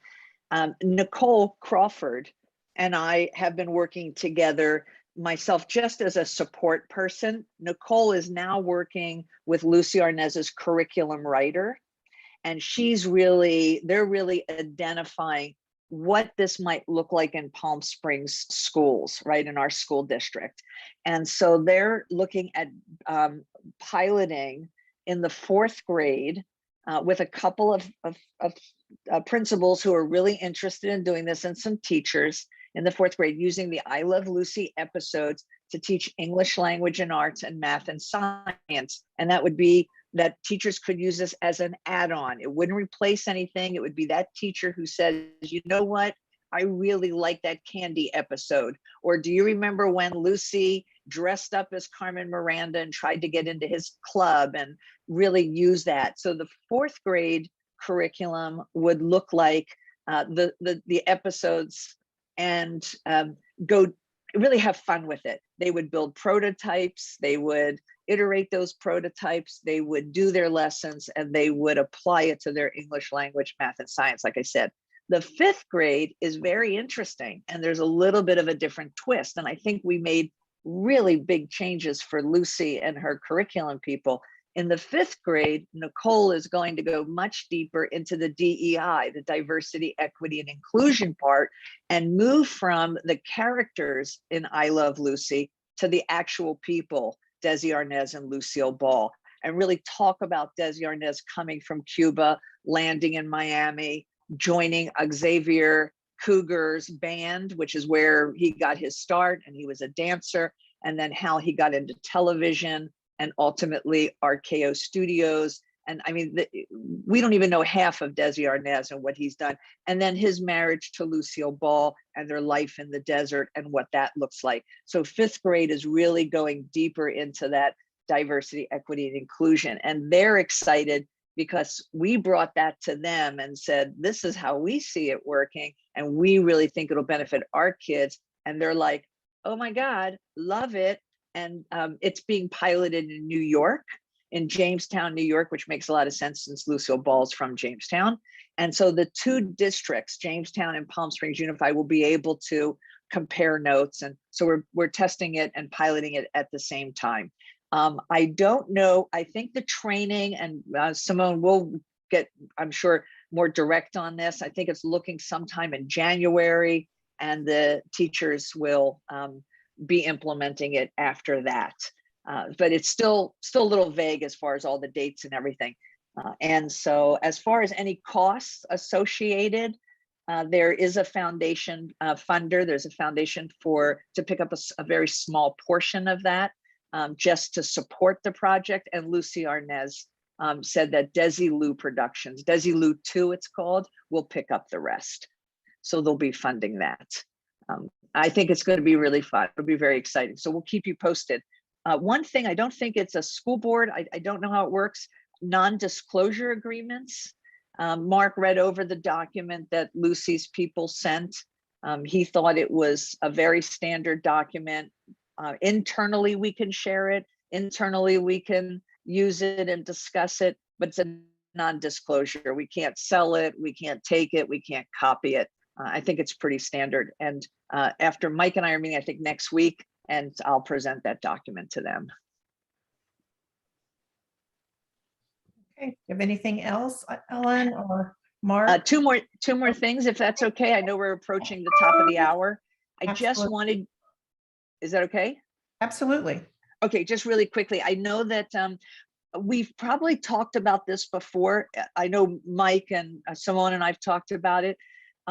[SPEAKER 4] Nicole Crawford and I have been working together, myself just as a support person. Nicole is now working with Lucy Arnaz's curriculum writer, and they're really identifying what this might look like in Palm Springs schools, right, in our school district. And so they're looking at piloting in the 4th grade with a couple of principals who are really interested in doing this, and some teachers in the 4th grade, using the I Love Lucy episodes to teach English language and arts and math and science. And that would be that teachers could use this as an add-on. It wouldn't replace anything. It would be that teacher who says, you know what, I really like that candy episode. Or do you remember when Lucy dressed up as Carmen Miranda and tried to get into his club, and really use that? So the 4th grade curriculum would look like the episodes, and go really have fun with it. They would build prototypes, they would iterate those prototypes, they would do their lessons, and they would apply it to their English language, math, and science, like I said. The 5th grade is very interesting, and there's a little bit of a different twist. And I think we made really big changes for Lucy and her curriculum people. In the 5th grade, Nicole is going to go much deeper into the DEI, the diversity, equity, and inclusion part, and move from the characters in I Love Lucy to the actual people, Desi Arnaz and Lucille Ball, and really talk about Desi Arnaz coming from Cuba, landing in Miami, joining Xavier Cougar's band, which is where he got his start, and he was a dancer, and then how he got into television, and ultimately RKO Studios. And I mean, we don't even know half of Desi Arnaz and what he's done. And then his marriage to Lucille Ball and their life in the desert and what that looks like. So 5th grade is really going deeper into that diversity, equity, and inclusion. And they're excited because we brought that to them and said, this is how we see it working, and we really think it'll benefit our kids. And they're like, oh my God, love it. And it's being piloted in New York, in Jamestown, New York, which makes a lot of sense since Lucille Ball's from Jamestown. And so the 2 districts, Jamestown and Palm Springs Unified, will be able to compare notes. And so we're testing it and piloting it at the same time. I don't know, I think the training, and Simone will get, I'm sure, more direct on this. I think it's looking sometime in January, and the teachers will be implementing it after that. But it's still a little vague as far as all the dates and everything. And so as far as any costs associated, there is a foundation funder. There's a foundation to pick up a very small portion of that, just to support the project. And Lucy Arnaz said that Desi Lou Productions, Desi Lou 2 it's called, will pick up the rest. So they'll be funding that. I think it's going to be really fun. It'll be very exciting. So we'll keep you posted. One thing, I don't think it's a school board. I don't know how it works. Non-disclosure agreements. Mark read over the document that Lucy's people sent. He thought it was a very standard document. Internally, we can share it. Internally, we can use it and discuss it, but it's a non-disclosure. We can't sell it. We can't take it. We can't copy it. I think it's pretty standard. And after Mike and I are meeting, I think next week, and I'll present that document to them.
[SPEAKER 1] Okay, do you have anything else, Ellen or Mark?
[SPEAKER 4] Two more things, if that's okay. I know we're approaching the top of the hour. I just
[SPEAKER 1] Absolutely.
[SPEAKER 4] wanted, is that okay?
[SPEAKER 1] Absolutely.
[SPEAKER 4] Okay, just really quickly. I know that we've probably talked about this before. I know Mike and Simone and I've talked about it.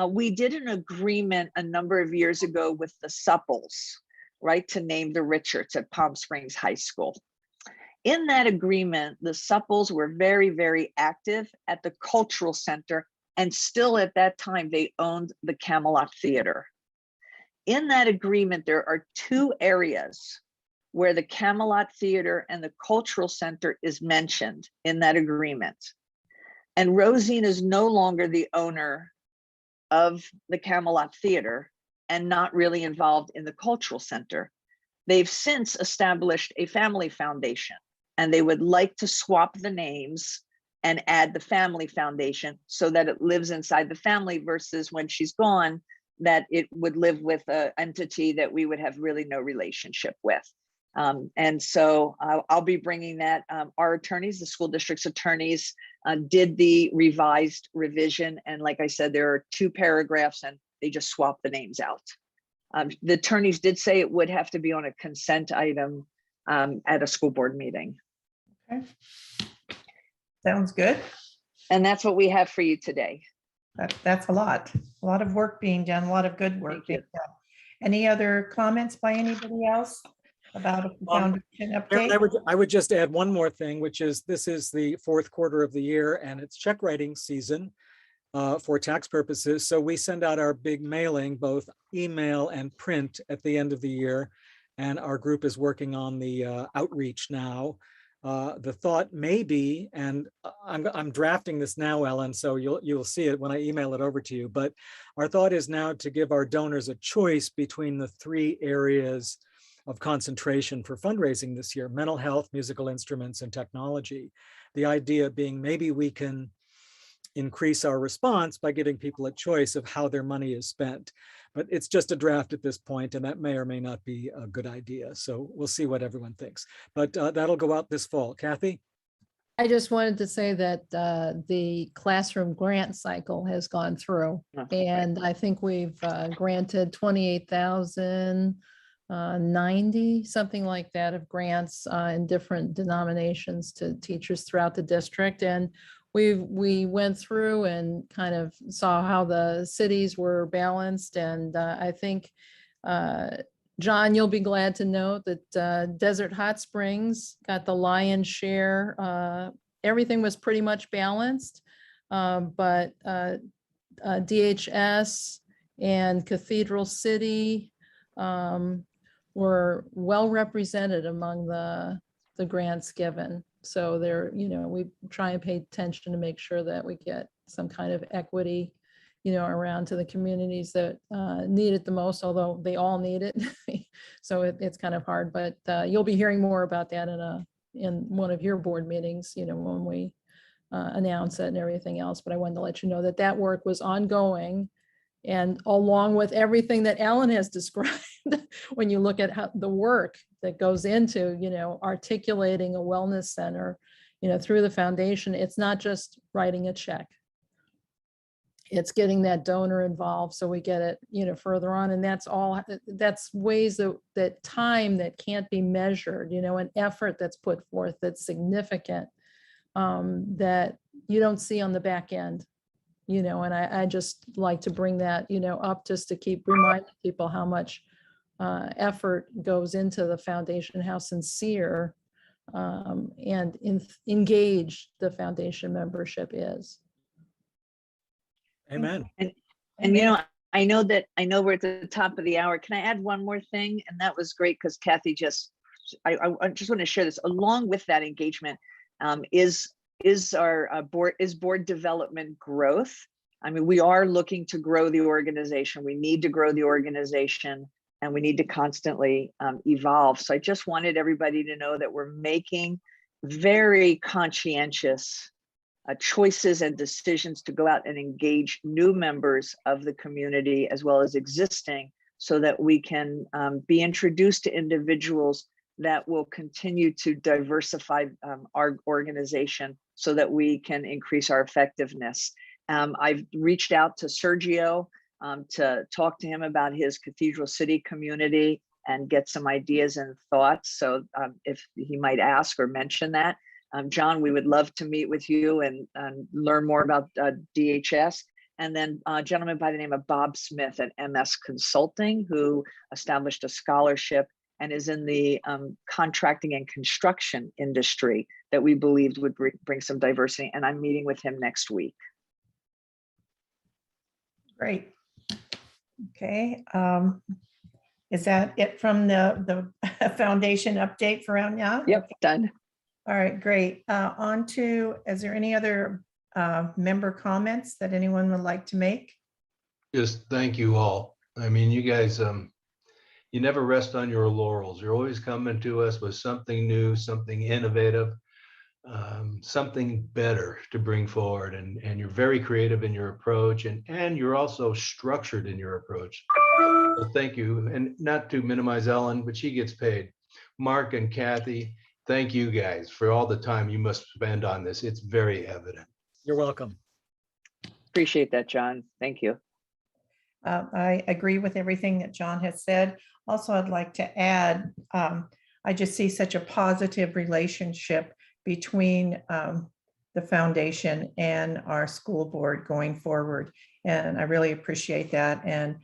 [SPEAKER 4] We did an agreement a number of years ago with the Supples, right, to name the Richards at Palm Springs High School. In that agreement, the Supples were very, very active at the cultural center, and still at that time, they owned the Camelot Theater. In that agreement, there are two areas where the Camelot Theater and the cultural center is mentioned in that agreement. And Rosine is no longer the owner of the Camelot Theater and not really involved in the cultural center. They've since established a family foundation, and they would like to swap the names and add the family foundation so that it lives inside the family, versus when she's gone, that it would live with an entity that we would have really no relationship with. And so I'll be bringing that. Our attorneys, the school district's attorneys, did the revised revision. And like I said, there are 2 paragraphs and they just swapped the names out. The attorneys did say it would have to be on a consent item at a school board meeting.
[SPEAKER 1] Okay. Sounds good.
[SPEAKER 4] And that's what we have for you today.
[SPEAKER 1] That's a lot of work being done, a lot of good work
[SPEAKER 4] Thank
[SPEAKER 1] being
[SPEAKER 4] you.
[SPEAKER 1] done. Any other comments by anybody else about a foundation
[SPEAKER 5] Karen,
[SPEAKER 1] update?
[SPEAKER 5] I would just add one more thing, which is this is the 4th quarter of the year and it's check writing season for tax purposes. So we send out our big mailing, both email and print, at the end of the year. And our group is working on the outreach now. The thought may be, and I'm drafting this now, Ellen, so you'll see it when I email it over to you. But our thought is now to give our donors a choice between the 3 areas of concentration for fundraising this year: mental health, musical instruments, and technology. The idea being maybe we can increase our response by giving people a choice of how their money is spent. But it's just a draft at this point, and that may or may not be a good idea. So we'll see what everyone thinks. But that'll go out this fall. Kathy?
[SPEAKER 6] I just wanted to say that the classroom grant cycle has gone through, and I think we've granted 28,090, something like that, of grants in different denominations to teachers throughout the district. And we went through and kind of saw how the cities were balanced. And I think, John, you'll be glad to know that Desert Hot Springs got the lion's share. Everything was pretty much balanced, but DHS and Cathedral City were well represented among the grants given. So they're, we try and pay attention to make sure that we get some kind of equity, around to the communities that need it the most, although they all need it. So it's kind of hard, but you'll be hearing more about that in one of your board meetings, when we announce it and everything else. But I wanted to let you know that that work was ongoing, and along with everything that Ellen has described, when you look at how the work that goes into, articulating a wellness center, through the foundation, it's not just writing a check. It's getting that donor involved so we get it, further on. And that's ways that time that can't be measured, an effort that's put forth that's significant, that you don't see on the back end, and I just like to bring that, up just to keep reminding people how much effort goes into the foundation, how sincere and engaged the foundation membership is.
[SPEAKER 5] Amen.
[SPEAKER 4] And I know we're at the top of the hour. Can I add one more thing? And that was great because Kathy I just want to share this along with that engagement. Is our board development growth. I mean, we are looking to grow the organization. We need to grow the organization, and we need to constantly evolve. So I just wanted everybody to know that we're making very conscientious choices and decisions to go out and engage new members of the community as well as existing, so that we can be introduced to individuals that will continue to diversify our organization so that we can increase our effectiveness. I've reached out to Sergio to talk to him about his Cathedral City community and get some ideas and thoughts. So if he might ask or mention that. John, we would love to meet with you and learn more about DHS. And then a gentleman by the name of Bob Smith at MS Consulting, who established a scholarship and is in the contracting and construction industry that we believed would bring some diversity. And I'm meeting with him next week.
[SPEAKER 1] Great. Okay. Is that it from the foundation update for now?
[SPEAKER 4] Yep, done.
[SPEAKER 1] All right, great. On to, is there any other member comments that anyone would like to make?
[SPEAKER 7] Just thank you all. I mean, you guys, you never rest on your laurels. You're always coming to us with something new, something innovative, something better to bring forward. And you're very creative in your approach, and you're also structured in your approach. So thank you. And not to minimize Ellen, but she gets paid. Mark and Kathy, thank you guys for all the time you must spend on this. It's very evident.
[SPEAKER 5] You're welcome.
[SPEAKER 4] Appreciate that, John. Thank you.
[SPEAKER 1] I agree with everything that John has said. Also, I'd like to add, I just see such a positive relationship between the foundation and our school board going forward. And I really appreciate that, and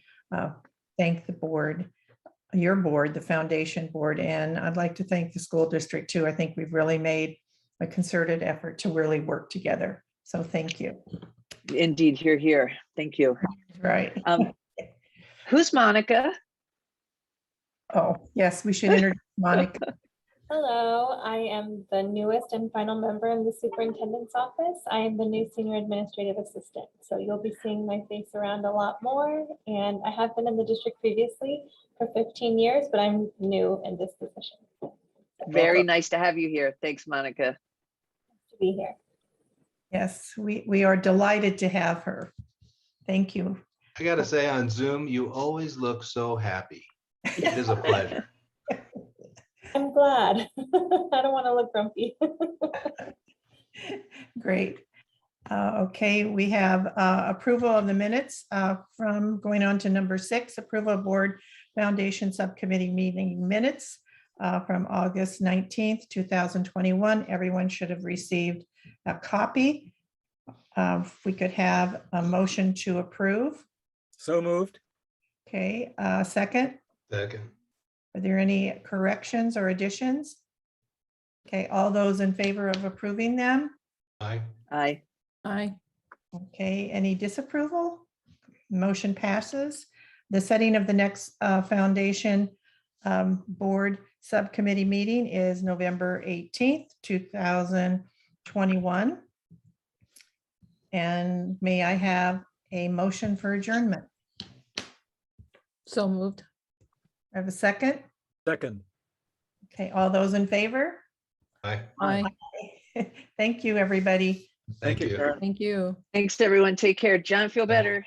[SPEAKER 1] thank the board, your board, the foundation board, and I'd like to thank the school district too. I think we've really made a concerted effort to really work together. So thank you.
[SPEAKER 4] Indeed, hear, hear. Thank you.
[SPEAKER 1] Right.
[SPEAKER 4] Who's Monica?
[SPEAKER 1] Oh, yes, we should introduce Monica.
[SPEAKER 2] Hello, I am the newest and final member in the superintendent's office. I am the new senior administrative assistant. So you'll be seeing my face around a lot more. And I have been in the district previously for 15 years, but I'm new in this position.
[SPEAKER 4] Very nice to have you here. Thanks, Monica.
[SPEAKER 2] To be here.
[SPEAKER 1] Yes, we are delighted to have her. Thank you.
[SPEAKER 7] I got to say, on Zoom, you always look so happy. It is a pleasure.
[SPEAKER 2] I'm glad. I don't want to look grumpy.
[SPEAKER 1] Great. Okay, we have approval of the minutes from going on to number 6, approval of board foundation subcommittee meeting minutes from August 19th, 2021. Everyone should have received a copy. If we could have a motion to approve.
[SPEAKER 5] So moved.
[SPEAKER 1] Okay, second.
[SPEAKER 7] Second.
[SPEAKER 1] Are there any corrections or additions? Okay, all those in favor of approving them?
[SPEAKER 7] Aye.
[SPEAKER 4] Aye.
[SPEAKER 6] Aye.
[SPEAKER 1] Okay, any disapproval? Motion passes. The setting of the next foundation board subcommittee meeting is November 18th, 2021. And may I have a motion for adjournment?
[SPEAKER 6] So moved.
[SPEAKER 1] I have a second.
[SPEAKER 5] Second.
[SPEAKER 1] Okay, all those in favor?
[SPEAKER 7] Aye.
[SPEAKER 6] Aye.
[SPEAKER 1] Thank you, everybody.
[SPEAKER 7] Thank you.
[SPEAKER 5] Karen.
[SPEAKER 6] Thank you.
[SPEAKER 4] Thanks, everyone. Take care. John, feel better.